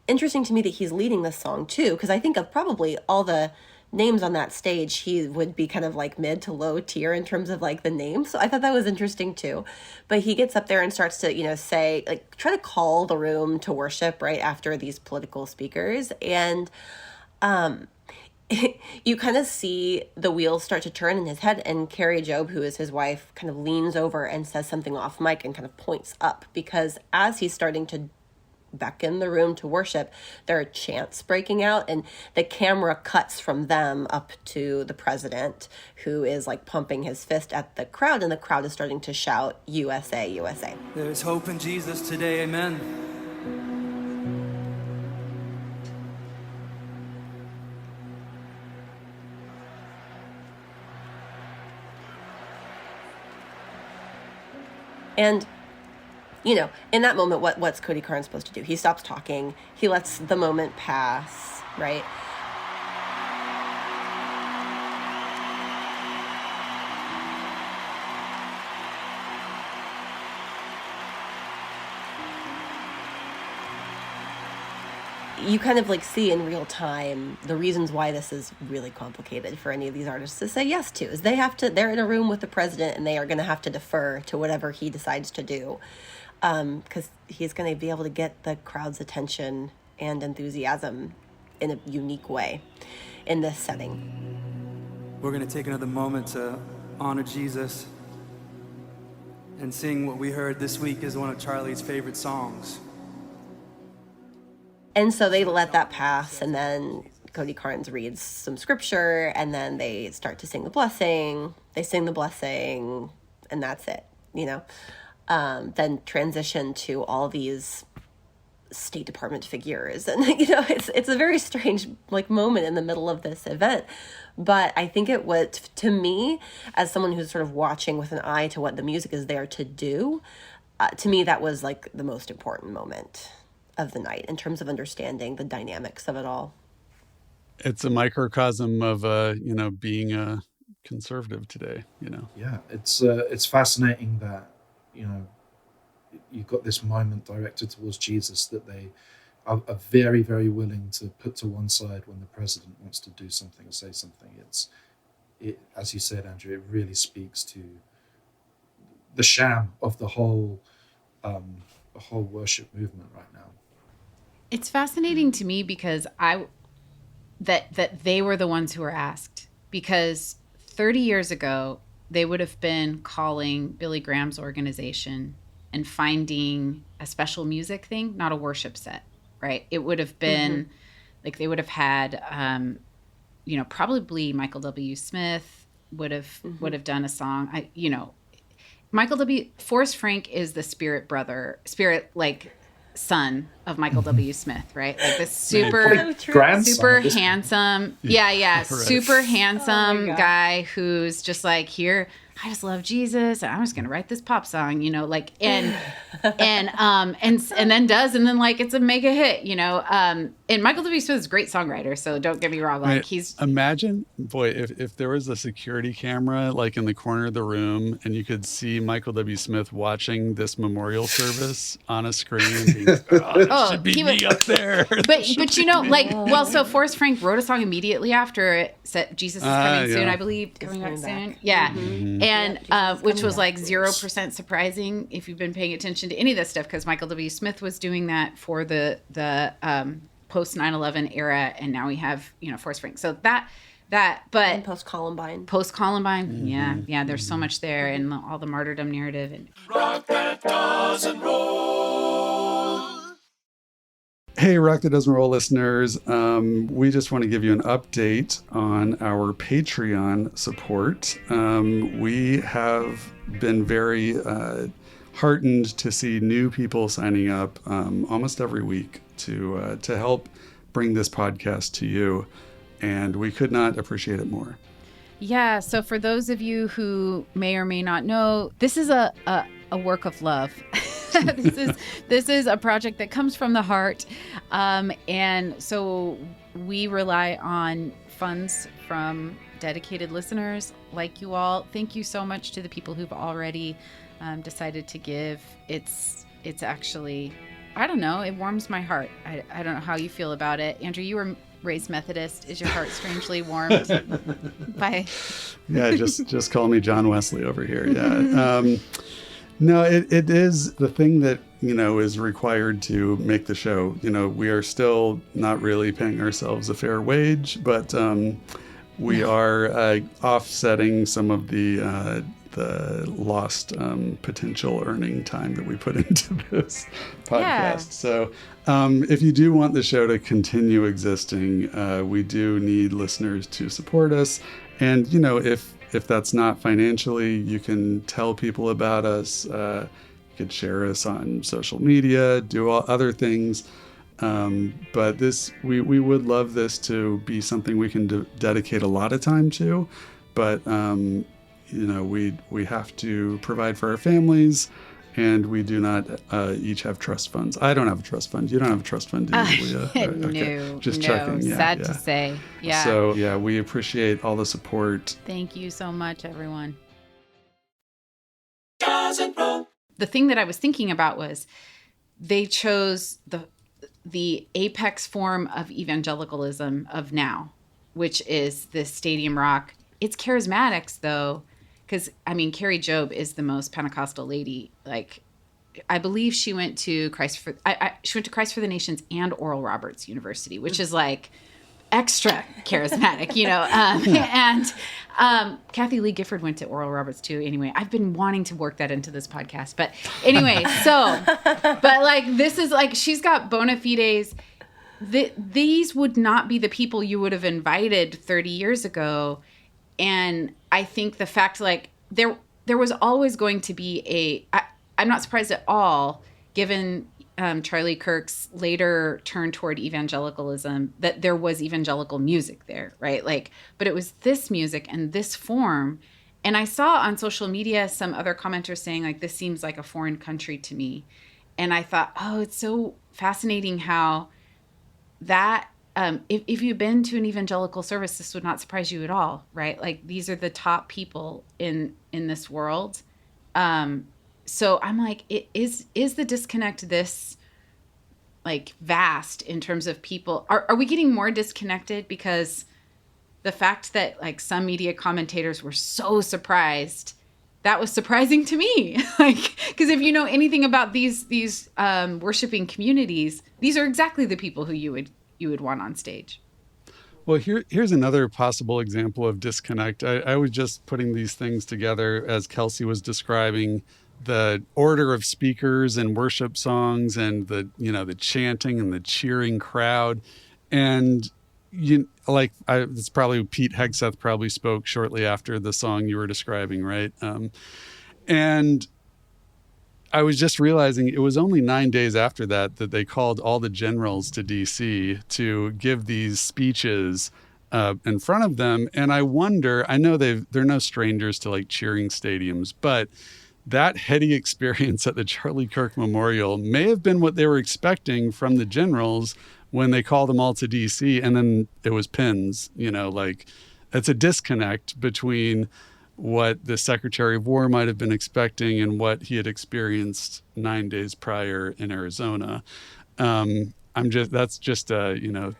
interesting to me that he's leading this song too, because I think of probably all the names on that stage, he would be kind of like mid to low tier in terms of like the names. So I thought that was interesting too. But he gets up there and starts to, say, like, try to call the room to worship right after these political speakers. And you kind of see the wheels start to turn in his head, and Kari Jobe, who is his wife, kind of leans over and says something off mic and kind of points up, because as he's starting to beckon the room to worship, there are chants breaking out, and the camera cuts from them up to the president, who is like pumping his fist at the crowd, and the crowd is starting to shout, USA, USA. There's hope in Jesus today, amen. And in that moment, what's Cody Carnes supposed to do? He stops talking. He lets the moment pass, right? You kind of like see in real time the reasons why this is really complicated for any of these artists to say yes to, is they're in a room with the president, and they are going to have to defer to whatever he decides to do. Because he's going to be able to get the crowd's attention and enthusiasm in a unique way in this setting. We're going to take another moment to honor Jesus and sing what we heard this week is one of Charlie's favorite songs. And so they let that pass, and then Cody Carnes reads some scripture, and then they start to sing the blessing. They sing the blessing, and that's it, Then transition to all these State Department figures, and it's a very strange moment in the middle of this event. But I think it was, to me, as someone who's sort of watching with an eye to what the music is there to do, to me that was the most important moment of the night in terms of understanding the dynamics of it all. It's a microcosm of being a conservative today. Yeah, it's fascinating that you've got this moment directed towards Jesus that they are very, very willing to put to one side when the president wants to do something or say something. It, as you said, Andrew, it really speaks to the sham of the whole worship movement right now. It's fascinating to me because that they were the ones who were asked, because 30 years ago, they would have been calling Billy Graham's organization and finding a special music thing, not a worship set, right? It would have been they would have had, probably Michael W. Smith would have done a song. Forrest Frank is the spirit son of Michael W. Smith, right? Like this super handsome, Right. super handsome guy who's just like, here, I just love Jesus, and I'm just gonna write this pop song, and then does, and then it's a mega hit, And Michael W. Smith is a great songwriter, so don't get me wrong. He's imagine, boy, if there was a security camera in the corner of the room, and you could see Michael W. Smith watching this memorial service on a screen, and being, it should be me up there. But so Forrest Frank wrote a song immediately after it said Jesus is coming soon, I believe, coming back soon. Yeah. Mm-hmm. And which was 0% surprising if you've been paying attention to any of this stuff, because Michael W. Smith was doing that for the post 9/11 era, and now we have Forrest Frank. So but and post Columbine, yeah. There's so much there, and all the martyrdom narrative and Hey, Hey, Rock That Doesn't Roll listeners. We just want to give you an update on our Patreon support. We have been very heartened to see new people signing up almost every week to help bring this podcast to you. And we could not appreciate it more. Yeah. So for those of you who may or may not know, this is a work of love. This is a project that comes from the heart. And so we rely on funds from dedicated listeners like you all. Thank you so much to the people who've already decided to give. It's actually, I don't know, it warms my heart. I don't know how you feel about it. Andrew, you were raised Methodist. Is your heart strangely warmed by? Yeah, just call me John Wesley over here. Yeah. No, it is the thing that, is required to make the show. We are still not really paying ourselves a fair wage, but we are offsetting some of the lost potential earning time that we put into this podcast. Yeah. So if you do want the show to continue existing, we do need listeners to support us. And, if that's not financially, you can tell people about us. You could share us on social media, do all other things. But we would love this to be something we can dedicate a lot of time to. But, we have to provide for our families, and we do not each have trust funds. I don't have a trust fund. You don't have a trust fund, do you, Leah? No, just no, checking. Yeah, sad to say. Yeah. So, yeah, we appreciate all the support. Thank you so much, everyone. The thing that I was thinking about was they chose the apex form of evangelicalism of now, which is the stadium rock. It's charismatics, though, because, Kari Jobe is the most Pentecostal lady. Like, I believe she went to Christ for the Nations and Oral Roberts University, which is like extra charismatic, And Kathy Lee Gifford went to Oral Roberts too. Anyway, I've been wanting to work that into this podcast, but anyway, this is like, she's got bona fides. These would not be the people you would have invited 30 years ago. And I think the fact, there was always going to be I'm not surprised at all, given Charlie Kirk's later turn toward evangelicalism, that there was evangelical music there, right? But it was this music and this form. And I saw on social media some other commenters saying, this seems like a foreign country to me. And I thought, oh, it's so fascinating how that, if you've been to an evangelical service, this would not surprise you at all, right? These are the top people in this world. So I'm like, is the disconnect this vast in terms of people? Are we getting more disconnected because the fact that some media commentators were so surprised, that was surprising to me. Because if you know anything about these worshiping communities, these are exactly the people who you would want on stage. Well, here's another possible example of disconnect. I was just putting these things together as Kelsey was describing the order of speakers and worship songs and the chanting and the cheering crowd. And it's probably Pete Hegseth probably spoke shortly after the song you were describing, right? And I was just realizing it was only 9 days after that they called all the generals to DC to give these speeches in front of them. And I wonder, I know they're no strangers to cheering stadiums, but that heady experience at the Charlie Kirk Memorial may have been what they were expecting from the generals when they called them all to DC, and then it was pins. It's a disconnect between what the Secretary of War might have been expecting and what he had experienced 9 days prior in Arizona. That's just a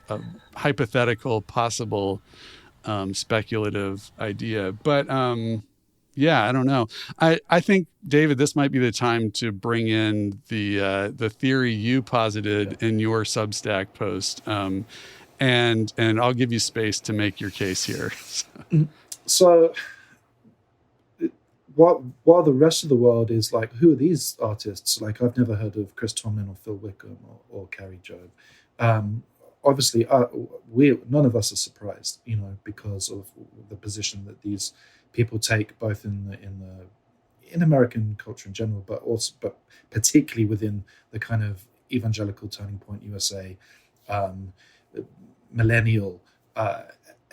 hypothetical, possible, speculative idea. But yeah, I don't know. I think, David, this might be the time to bring in the theory you posited in your Substack post, and I'll give you space to make your case here. So while the rest of the world is who are these artists? I've never heard of Chris Tomlin or Phil Wickham or Kari Jobe. Obviously, none of us are surprised, because of the position that these people take, both in American culture in general, but particularly within the kind of evangelical Turning Point USA, millennial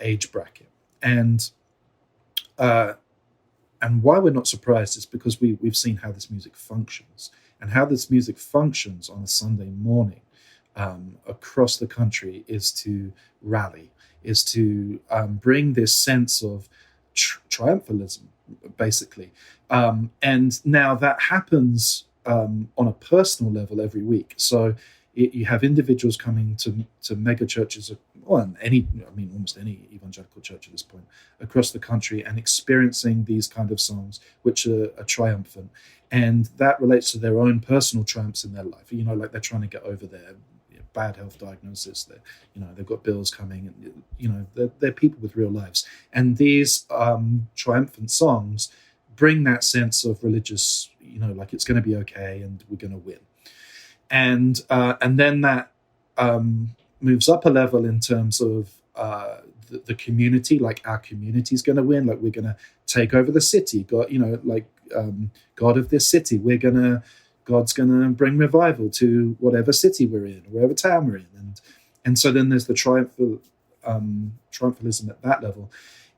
age bracket, and why we're not surprised is because we've seen how this music functions, and how this music functions on a Sunday morning across the country is to rally, is to bring this sense of triumphalism, basically. And now that happens on a personal level every week. So you have individuals coming to mega churches, almost any evangelical church at this point across the country, and experiencing these kind of songs which are triumphant, and that relates to their own personal triumphs in their life. Like they're trying to get over their bad health diagnosis. That they've got bills coming, and they're people with real lives, and these triumphant songs bring that sense of religious, like it's going to be okay and we're going to win. And then that moves up a level in terms of the community, like our community is going to win, like we're going to take over the city. God, God of this city, God's going to bring revival to whatever city we're in, wherever town we're in, and so then there's the triumphalism at that level,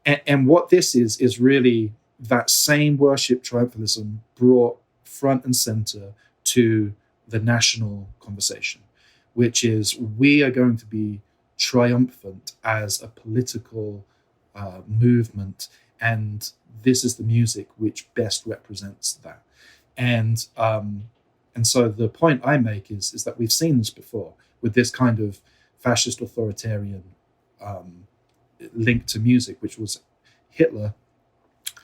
and what this is really that same worship triumphalism brought front and center to the national conversation, which is we are going to be triumphant as a political movement, and this is the music which best represents that. And so the point I make is that we've seen this before with this kind of fascist authoritarian link to music, which was Hitler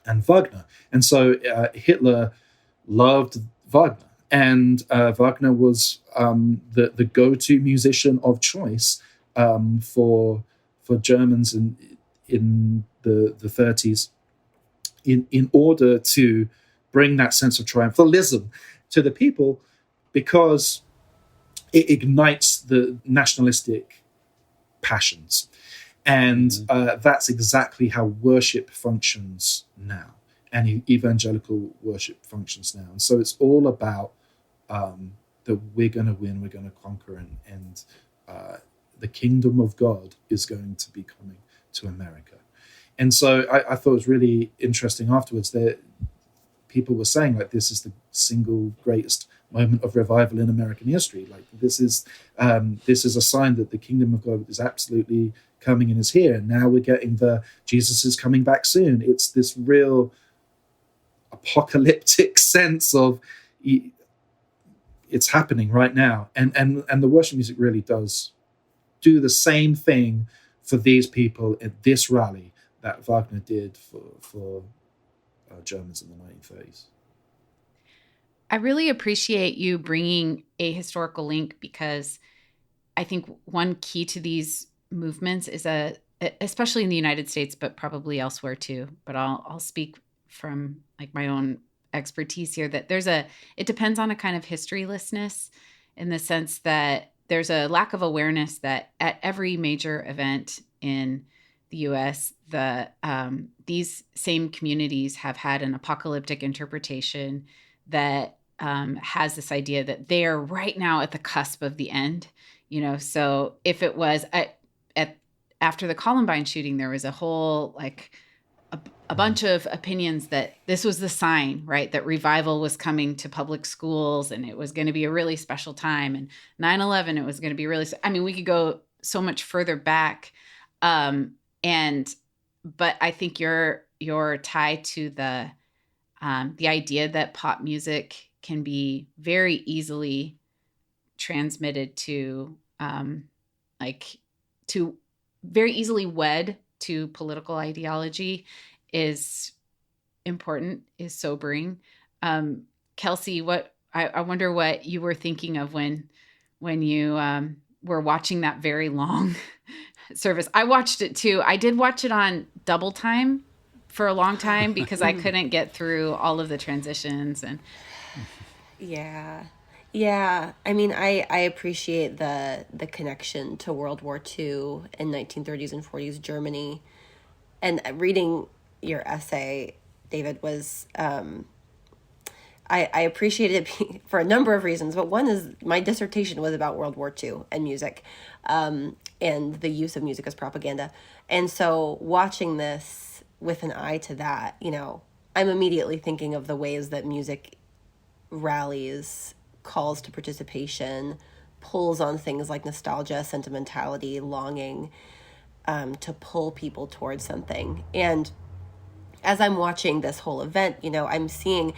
and Wagner. And so Hitler loved Wagner, and Wagner was the go-to musician of choice for Germans in the 30s in order to bring that sense of triumphalism to the people, because it ignites the nationalistic passions. And that's exactly how worship functions now, and evangelical worship functions now. And so it's all about that we're going to win, we're going to conquer, and the kingdom of God is going to be coming to America. And so I thought it was really interesting afterwards that people were saying, like, this is the single greatest moment of revival in American history. Like, this is a sign that the kingdom of God is absolutely coming and is here. And now we're getting the Jesus is coming back soon. It's this real apocalyptic sense of it's happening right now. And the worship music really does do the same thing for these people at this rally that Wagner did for Germans in the 1930s. I really appreciate you bringing a historical link, because I think one key to these movements is especially in the United States, but probably elsewhere too, but I'll speak from like my own expertise here, that it depends on a kind of historylessness, in the sense that there's a lack of awareness that at every major event in the U.S., these same communities have had an apocalyptic interpretation that has this idea that they are right now at the cusp of the end. So if it was after the Columbine shooting, there was a whole a bunch of opinions that this was the sign, right, that revival was coming to public schools, and it was going to be a really special time. And 9/11, it was going to be really. I mean, we could go so much further back. But I think your tie to the idea that pop music can be very easily transmitted to very easily wed to political ideology is important, is sobering. Kelsey, I wonder what you were thinking of when you were watching that very long service. I watched it too. I did watch it on double time for a long time because I couldn't get through all of the transitions. And yeah, Yeah, I mean, I appreciate the connection to World War II in 1930s and 40s Germany. And reading your essay, David, was I appreciated it for a number of reasons, but one is my dissertation was about World War II and music, and the use of music as propaganda. And so watching this with an eye to that, I'm immediately thinking of the ways that music rallies, calls to participation, pulls on things like nostalgia, sentimentality, longing, to pull people towards something. And as I'm watching this whole event, I'm seeing,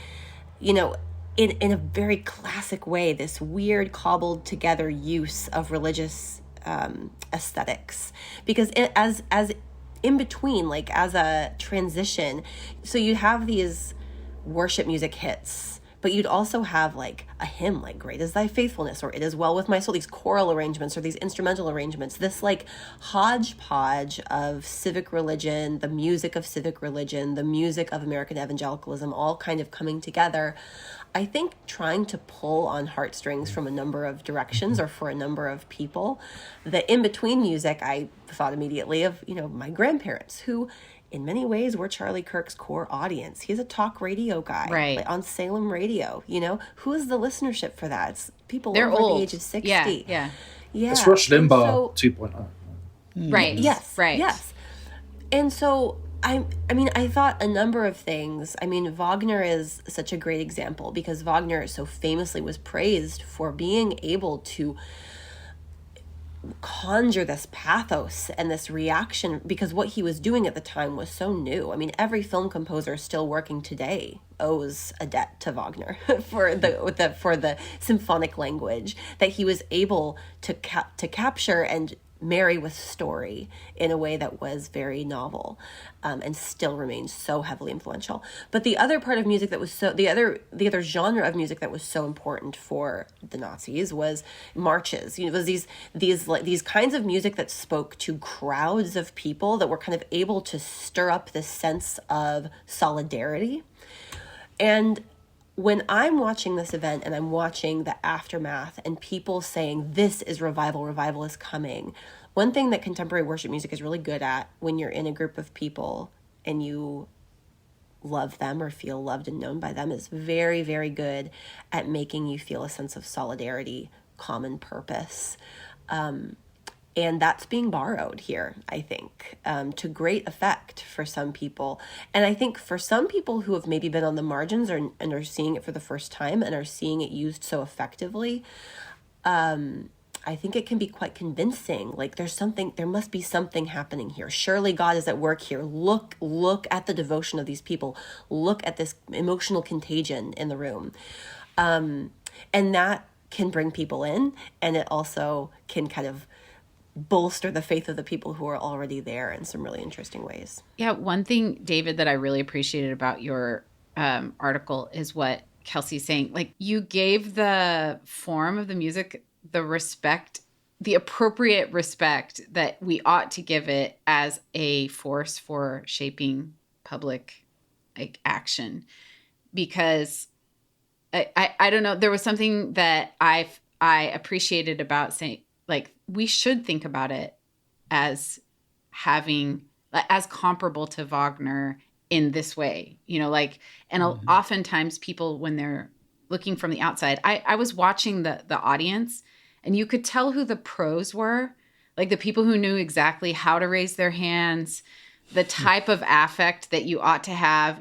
in a very classic way, this weird cobbled together use of religious aesthetics. Because as in between, like as a transition, so you have these worship music hits, but you'd also have like a hymn like Great is Thy Faithfulness, or It Is Well With My Soul, these choral arrangements or these instrumental arrangements, this like hodgepodge of civic religion, the music of civic religion, the music of American evangelicalism, all kind of coming together. I think trying to pull on heartstrings from a number of directions or for a number of people. The in-between music, I thought immediately of, my grandparents who in many ways we're Charlie Kirk's core audience. He's a talk radio guy, right, like on Salem radio. Who is the listenership for that? It's people They're over old. the age of 60. Yeah. It's Rush Limbaugh 2.0. Right. Yes. Right. Yes. And so I mean, I thought a number of things. I mean, Wagner is such a great example because Wagner so famously was praised for being able to conjure this pathos and this reaction, because what he was doing at the time was so new. I mean, every film composer still working today owes a debt to Wagner for the symphonic language that he was able to capture and marry with story in a way that was very novel, and still remains so heavily influential. But the other part of music that was the other genre of music that was so important for the Nazis was marches. It was these kinds of music that spoke to crowds of people that were kind of able to stir up this sense of solidarity. And when I'm watching this event and I'm watching the aftermath and people saying, this is revival is coming, one thing that contemporary worship music is really good at when you're in a group of people and you love them or feel loved and known by them is very, very good at making you feel a sense of solidarity, common purpose. And that's being borrowed here, I think, to great effect for some people. And I think for some people who have maybe been on the margins and are seeing it for the first time and are seeing it used so effectively, I think it can be quite convincing. Like there must be something happening here. Surely God is at work here. Look at the devotion of these people. Look at this emotional contagion in the room. And that can bring people in, and it also can kind of bolster the faith of the people who are already there in some really interesting ways. Yeah, one thing, David, that I really appreciated about your article is what Kelsey's saying. Like, you gave the form of the music the respect, the appropriate respect that we ought to give it as a force for shaping public action. Because I don't know, there was something that I appreciated about saying, like, we should think about it as comparable to Wagner in this way, and oftentimes people, when they're looking from the outside, I was watching the audience, and you could tell who the pros were, like the people who knew exactly how to raise their hands, the type of affect that you ought to have.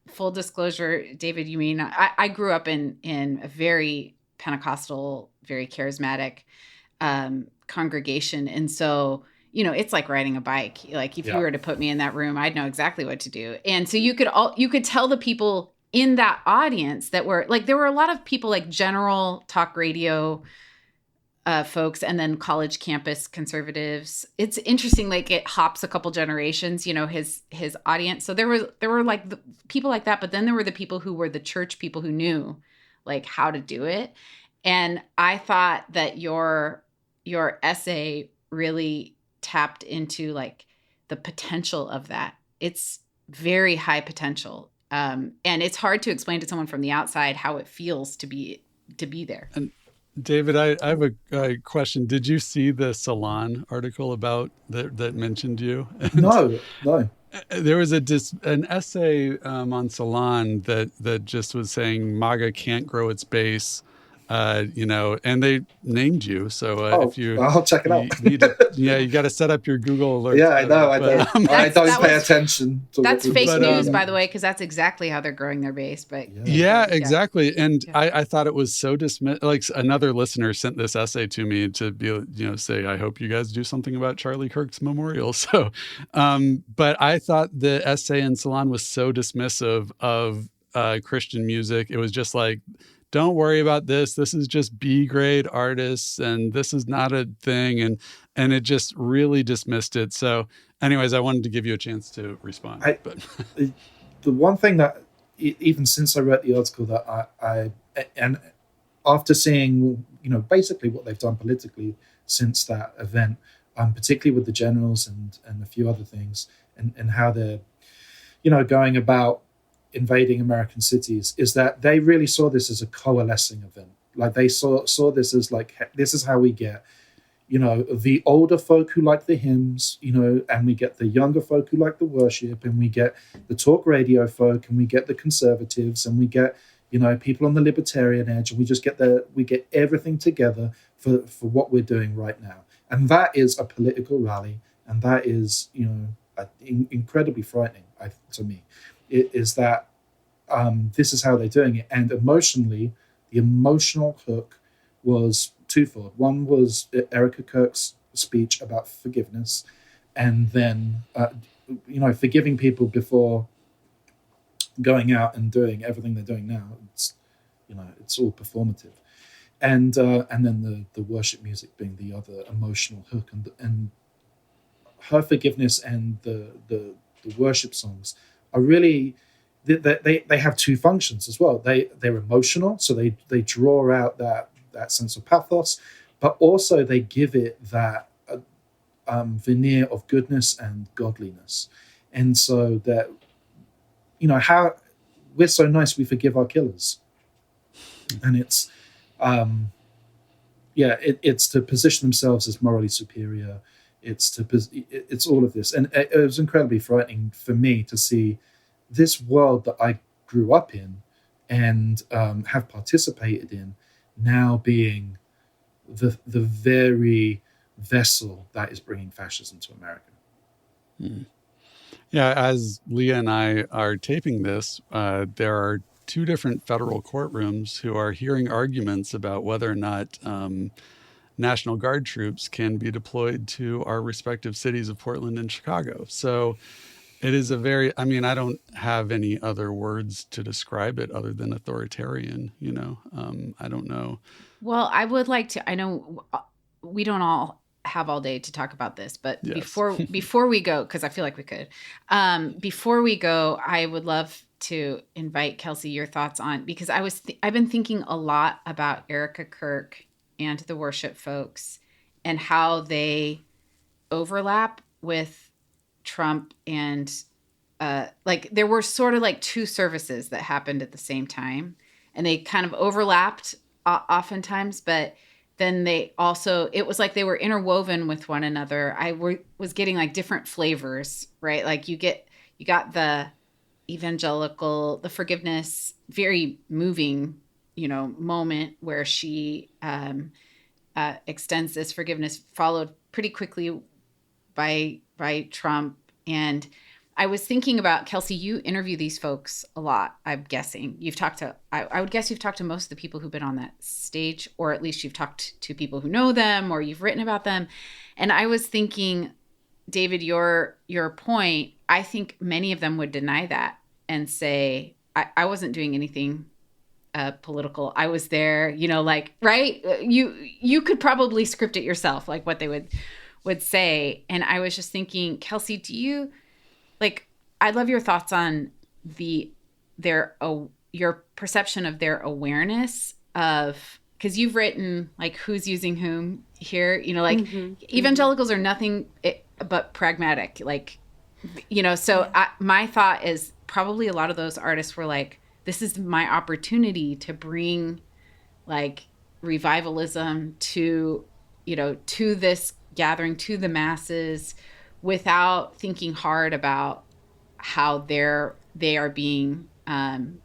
Full disclosure, David, I grew up in a very Pentecostal, very charismatic congregation. And so, it's like riding a bike. Like if you were to put me in that room, I'd know exactly what to do. And so you could tell the people in that audience that were like, there were a lot of people like general talk radio folks, and then college campus conservatives. It's interesting, like it hops a couple generations, his audience. So there were like the people like that, but then there were the people who were the church people who knew like how to do it. And I thought that your essay really tapped into like the potential of that. It's very high potential. And it's hard to explain to someone from the outside how it feels to be be there. And David, I have a question. Did you see the Salon article about that mentioned you? No. There was an essay on Salon that just was saying MAGA can't grow its base, and they named you. So if you, I'll check it out. You got to set up your Google alerts. Yeah, I know. I don't pay attention. That's fake news, by the way, because that's exactly how they're growing their base. But yeah, exactly. And I thought it was so dismissive. Like another listener sent this essay to me to be, say, I hope you guys do something about Charlie Kirk's memorial. So, but I thought the essay in Salon was so dismissive of Christian music. It was just like, don't worry about this. This is just B-grade artists, and this is not a thing. And it just really dismissed it. So anyways, I wanted to give you a chance to respond. The one thing that, even since I read the article, that and after seeing, basically what they've done politically since that event, particularly with the generals and a few other things, and how they're, going about invading American cities, is that they really saw this as a coalescing event. Like they saw this as like, this is how we get, the older folk who like the hymns, and we get the younger folk who like the worship, and we get the talk radio folk, and we get the conservatives, and we get, people on the libertarian edge, and we get everything together for what we're doing right now. And that is a political rally, and that is, incredibly frightening to me. It is that this is how they're doing it. And emotionally, the emotional hook was twofold. One was Erica Kirk's speech about forgiveness, and then, forgiving people before going out and doing everything they're doing now. It's, it's all performative. And then the worship music being the other emotional hook, and her forgiveness and the worship songs are really, they have two functions as well. They're emotional, so they draw out that sense of pathos, but also they give it that veneer of goodness and godliness. And so that, how we're so nice, we forgive our killers. And it's, it's to position themselves as morally superior. It's all of this. And it was incredibly frightening for me to see this world that I grew up in and have participated in now being the very vessel that is bringing fascism to America. Mm. Yeah, as Leah and I are taping this, there are two different federal courtrooms who are hearing arguments about whether or not National Guard troops can be deployed to our respective cities of Portland and Chicago. So it is I don't have any other words to describe it other than authoritarian, I don't know. Well, I would like to, I know we don't all have all day to talk about this, but yes. before we go, because I feel like we could, before we go, I would love to invite Kelsey, your thoughts on, because I've been thinking a lot about Erica Kirk and the worship folks and how they overlap with Trump, and there were sort of like two services that happened at the same time, and they kind of overlapped oftentimes, but then it was like they were interwoven with one another. I was getting like different flavors, right? Like you got the evangelical, the forgiveness, very moving, moment where she extends this forgiveness, followed pretty quickly by Trump. And I was thinking about, Kelsey, you interview these folks a lot, I'm guessing. I would guess you've talked to most of the people who've been on that stage, or at least you've talked to people who know them, or you've written about them. And I was thinking, David, your point, I think many of them would deny that and say, I wasn't doing anything political. I was there, right? You could probably script it yourself, like what they would say. And I was just thinking, Kelsey, do you, I'd love your thoughts on your perception of their awareness of, because you've written who's using whom here, evangelicals are nothing but pragmatic, so my thought is probably a lot of those artists were like, this is my opportunity to bring like revivalism to, you know, to this gathering, to the masses, without thinking hard about how they are being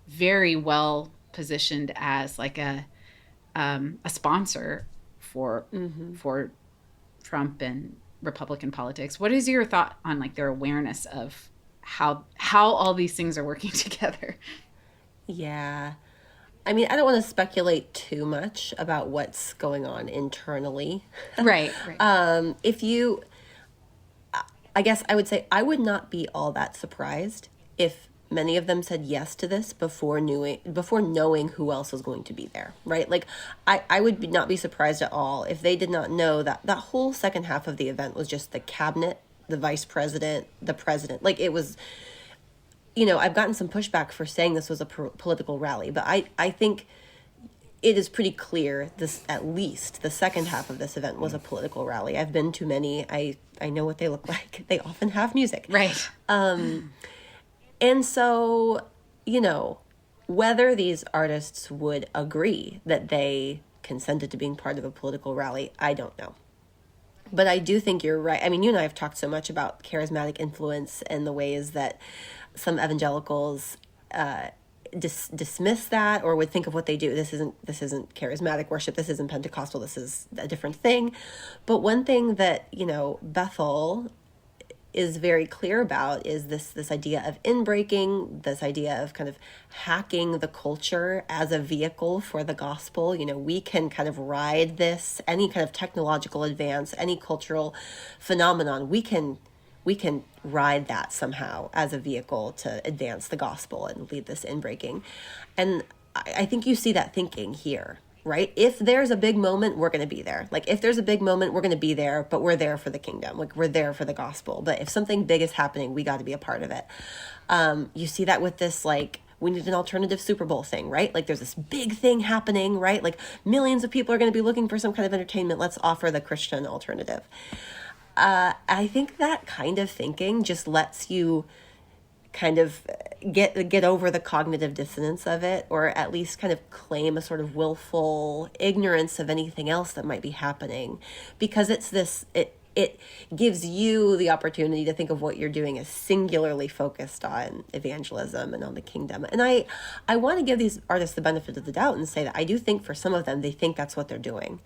very well positioned as like a sponsor for Trump and Republican politics. What is your thought on like their awareness of how all these things are working together? Yeah. I mean, I don't want to speculate too much about what's going on internally. Right. I guess I would say I would not be all that surprised if many of them said yes to this before knowing who else was going to be there, right? Like, I would not be surprised at all if they did not know that that whole second half of the event was just the cabinet, the vice president, the president. Like, it was, you know, I've gotten some pushback for saying this was a political rally, but I think it is pretty clear this, at least the second half of this event was a political rally. I've been to many. I know what they look like. They often have music. Right. And so, you know, whether these artists would agree that they consented to being part of a political rally, I don't know. But I do think you're right. I mean, you and I have talked so much about charismatic influence and the ways that some evangelicals dismiss that or would think of what they do. This isn't charismatic worship. This isn't Pentecostal. This is a different thing. But one thing that, you know, Bethel is very clear about is this idea of inbreaking, this idea of kind of hacking the culture as a vehicle for the gospel. You know, we can kind of ride this, any kind of technological advance, any cultural phenomenon, we can ride that somehow as a vehicle to advance the gospel and lead this inbreaking. And I think you see that thinking here, right? If there's a big moment, we're going to be there. Like, if there's a big moment, we're going to be there, but we're there for the kingdom. Like, we're there for the gospel. But if something big is happening, we got to be a part of it. You see that with this, like, we need an alternative Super Bowl thing, right? Like, there's this big thing happening, right? Like, millions of people are going to be looking for some kind of entertainment. Let's offer the Christian alternative. I think that kind of thinking just lets you kind of get over the cognitive dissonance of it, or at least kind of claim a sort of willful ignorance of anything else that might be happening, because it gives you the opportunity to think of what you're doing as singularly focused on evangelism and on the kingdom. And I want to give these artists the benefit of the doubt and say that I do think for some of them, they think that's what they're doing.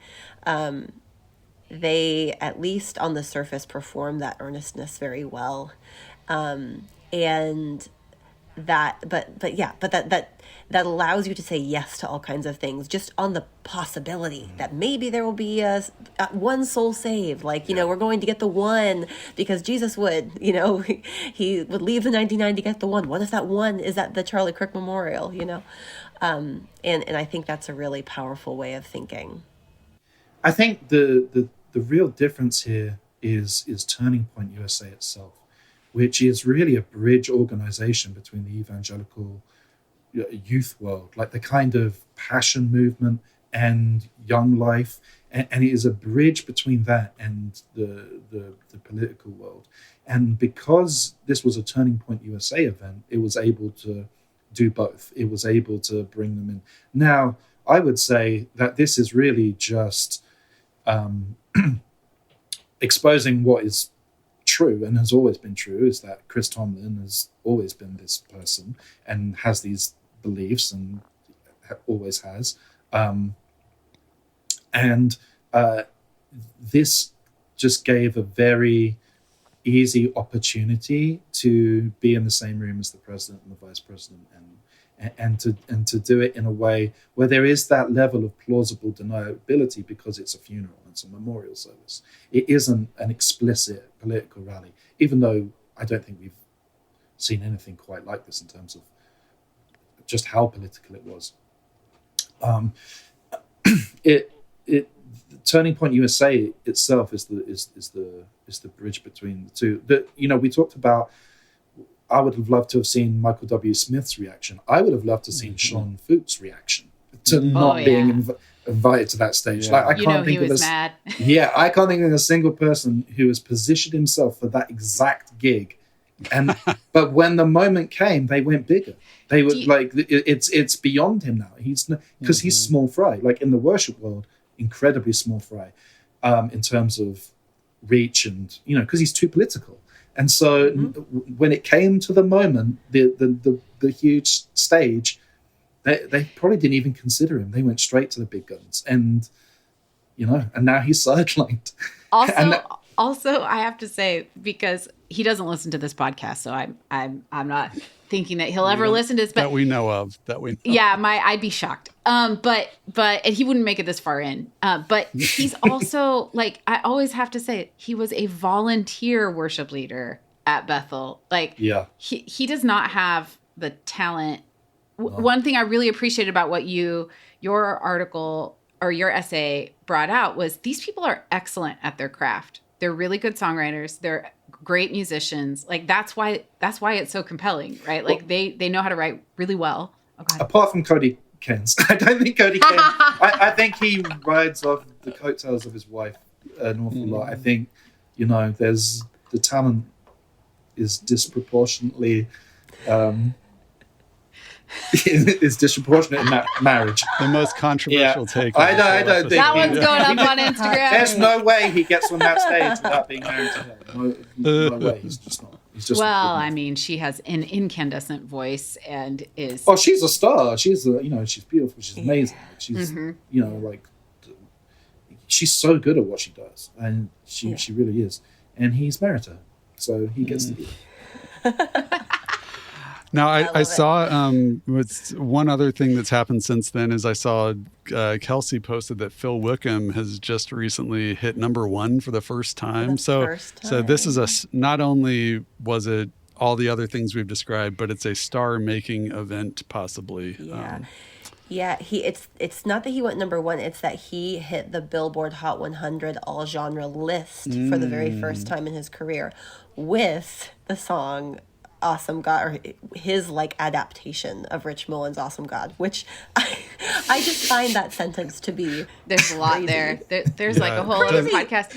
They, at least on the surface, perform that earnestness very well. And that, but that allows you to say yes to all kinds of things, just on the possibility that maybe there will be one soul saved. Like, you know, we're going to get the one because Jesus would, you know, he would leave the 99 to get the one. What if that one is at the Charlie Kirk Memorial, you know? And I think that's a really powerful way of thinking. I think the real difference here is Turning Point USA itself, which is really a bridge organization between the evangelical youth world, like the kind of passion movement and young life, and it is a bridge between that and the political world. And because this was a Turning Point USA event, it was able to do both. It was able to bring them in. Now, I would say that this is really just exposing what is true and has always been true, is that Chris Tomlin has always been this person and has these beliefs and always has. This just gave a very easy opportunity to be in the same room as the president and the vice president and to do it in a way where there is that level of plausible deniability, because it's a funeral, it's a memorial service. It isn't an explicit political rally, even though I don't think we've seen anything quite like this in terms of just how political it was. Turning Point USA itself is the bridge between the two. We talked about, I would have loved to have seen Michael W. Smith's reaction. I would have loved to have seen Sean Fuchs' reaction to not being invited to that stage. Yeah. Like, I can't think he of was mad. I can't think of a single person who has positioned himself for that exact gig But when the moment came, they went bigger. They were it's beyond him now. He's because he's small fry, like in the worship world, incredibly small fry, in terms of reach and because he's too political. And so when it came to the moment, the huge stage, they probably didn't even consider him. They went straight to the big guns, and now he's sidelined. Also, I have to say, because he doesn't listen to this podcast, so I'm not thinking that he'll ever listen to this. But that we know of. Yeah, I'd be shocked. But and he wouldn't make it this far in. But he's also like, I always have to say, he was a volunteer worship leader at Bethel. Like, he does not have the talent. One thing I really appreciated about what your article or your essay brought out was these people are excellent at their craft. They're really good songwriters. They're great musicians. Like that's why it's so compelling, right? Like they know how to write really well. Apart from Cody Cairns, I don't think Cody Cairns. I think he rides off the coattails of his wife an awful lot. I think there's the talent is disproportionately. Is disproportionate in that marriage. The most controversial take. I don't think that one's going up on Instagram. There's no way he gets on that stage without being married to her. No way. He's just not. I mean, she has an incandescent voice and is. Oh, she's a star. She's she's beautiful. She's amazing. She's she's so good at what she does, and she really is. And he's married to her, so he gets to be. Now, I saw with one other thing that's happened since then is I saw Kelsey posted that Phil Wickham has just recently hit #1 for the first time. So this is not only was it all the other things we've described, but it's a star-making event possibly. It's not that he went #1, it's that he hit the Billboard Hot 100 all genre list for the very first time in his career with the song Awesome God, or his adaptation of Rich Mullins' Awesome God, which I just find that sentence to be there's a lot crazy. There's like a whole other podcast.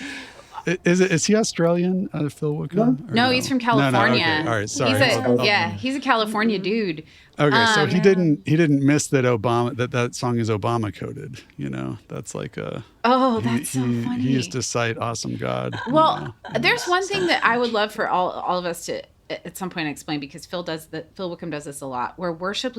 Is he Australian, Phil Wickham? No, he's from California. No, okay. All right, sorry. He's a California dude. Okay, so he didn't miss that that song is Obama coded. That's like a. Oh, that's so funny. He used to cite Awesome God. Well, there's one thing that I would love for all of us to at some point explain, because Phil Wickham does this a lot, where worship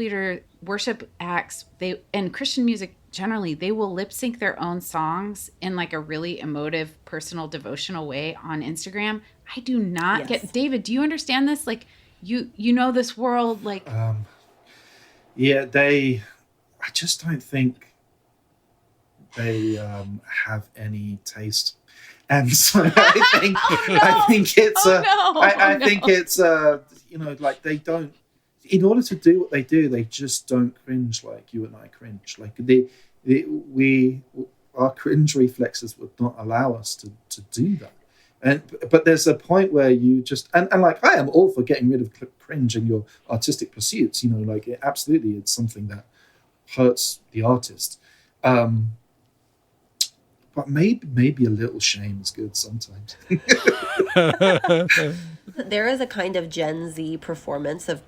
acts, and Christian music generally, they will lip sync their own songs in like a really emotive, personal, devotional way on Instagram. I do not get. David, do you understand this? Like you know this world, like. I just don't think they have any taste. And so I think it's like they don't. In order to do what they do, they just don't cringe like you and I cringe. Like our cringe reflexes would not allow us to do that. But there's a point where you just and like I am all for getting rid of cringe in your artistic pursuits. Absolutely, it's something that hurts the artist. But maybe a little shame is good sometimes. There is a kind of Gen Z performance of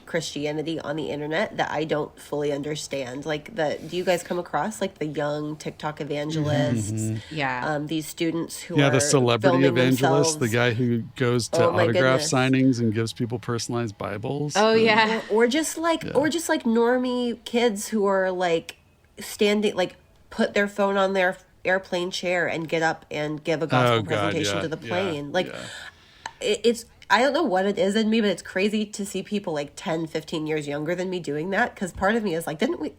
Christianity on the internet that I don't fully understand. Do you guys come across the young TikTok evangelists? Mm-hmm. Yeah. These students who are the celebrity evangelist, themselves. the guy who goes to autograph signings and gives people personalized Bibles. Oh yeah. Or just normie kids who are standing, put their phone on their airplane chair and get up and give a gospel presentation to the plane. It's I don't know what it is in me, but it's crazy to see people 10, 15 years younger than me doing that, because part of me is didn't we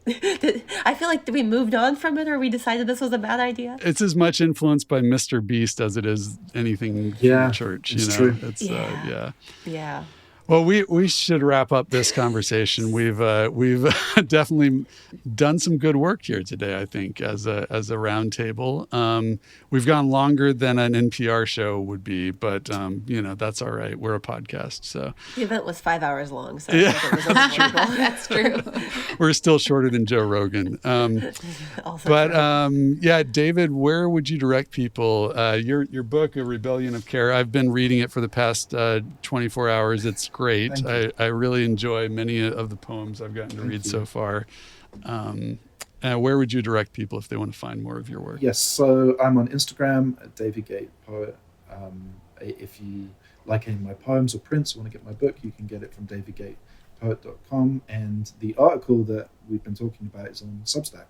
I feel like we moved on from it, or we decided this was a bad idea. It's as much influenced by Mr. Beast as it is anything from the church. It's true. It's yeah. Well, we should wrap up this conversation. We've definitely done some good work here today, I think, as a roundtable. We've gone longer than an NPR show would be, but that's all right. We're a podcast, so The event was 5 hours long, so Yeah. I think it was unavoidable. That's true. we're still shorter than Joe Rogan. Also But true. David, where would you direct people? Your book, A Rebellion of Care. I've been reading it for the past 24 hours. It's great. Thank I really enjoy many of the poems I've gotten to read so far. Where would you direct people if they want to find more of your work? Yes, so I'm on Instagram at David Gate Poet. If you like any of my poems or prints, or want to get my book, you can get it from davidgatepoet.com. And the article that we've been talking about is on Substack.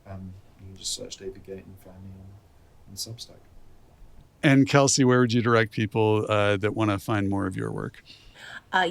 You can just search David Gate and find me on Substack. And Kelsey, where would you direct people that want to find more of your work?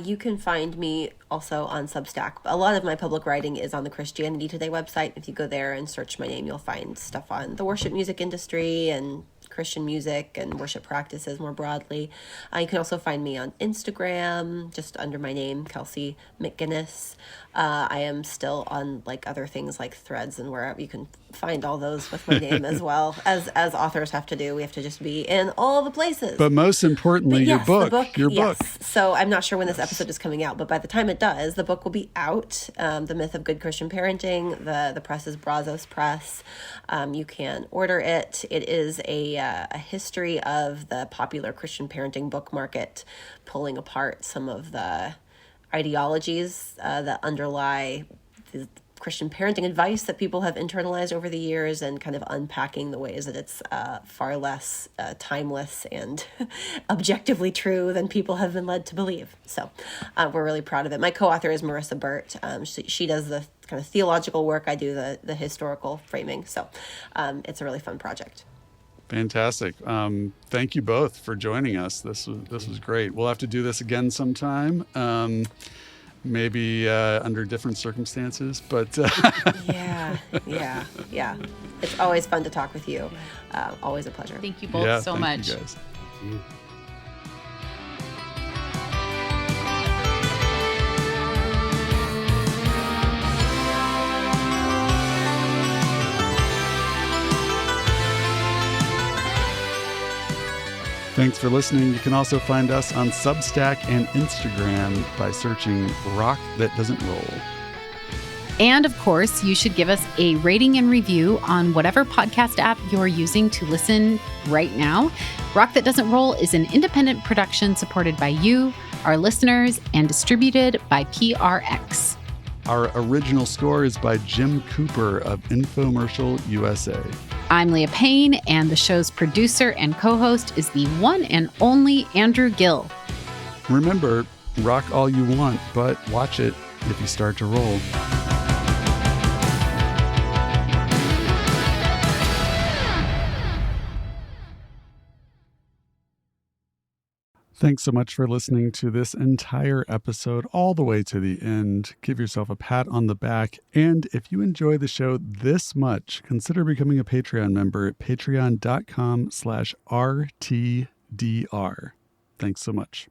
You can find me also on Substack. A lot of my public writing is on the Christianity Today website. If you go there and search my name, you'll find stuff on the worship music industry and Christian music and worship practices more broadly. You can also find me on Instagram, just under my name, Kelsey McGinnis. I am still on other things like Threads and wherever. You can find all those with my name as well, as authors have to do. We have to just be in all the places. But most importantly, Yes, your the book. Your book. So I'm not sure when this episode is coming out, but by the time it does, the book will be out. The Myth of Good Christian Parenting. The press is Brazos Press. You can order it. It is a history of the popular Christian parenting book market, pulling apart some of the ideologies that underlie the Christian parenting advice that people have internalized over the years, and kind of unpacking the ways that it's far less timeless and objectively true than people have been led to believe. So we're really proud of it. My co-author is Marissa Burt. She does the kind of theological work. I do the historical framing. So it's a really fun project. Fantastic. Thank you both for joining us. This was great. We'll have to do this again sometime. Maybe under different circumstances, but Yeah. It's always fun to talk with you. Always a pleasure. Thank you both so thank much. you guys. Thank you. Thanks for listening. You can also find us on Substack and Instagram by searching Rock That Doesn't Roll. And of course, you should give us a rating and review on whatever podcast app you're using to listen right now. Rock That Doesn't Roll is an independent production supported by you, our listeners, and distributed by PRX. Our original score is by Jim Cooper of Infomercial USA. I'm Leah Payne, and the show's producer and co-host is the one and only Andrew Gill. Remember, rock all you want, but watch it if you start to roll. Thanks so much for listening to this entire episode all the way to the end. Give yourself a pat on the back. And if you enjoy the show this much, consider becoming a Patreon member at patreon.com/RTDR. Thanks so much.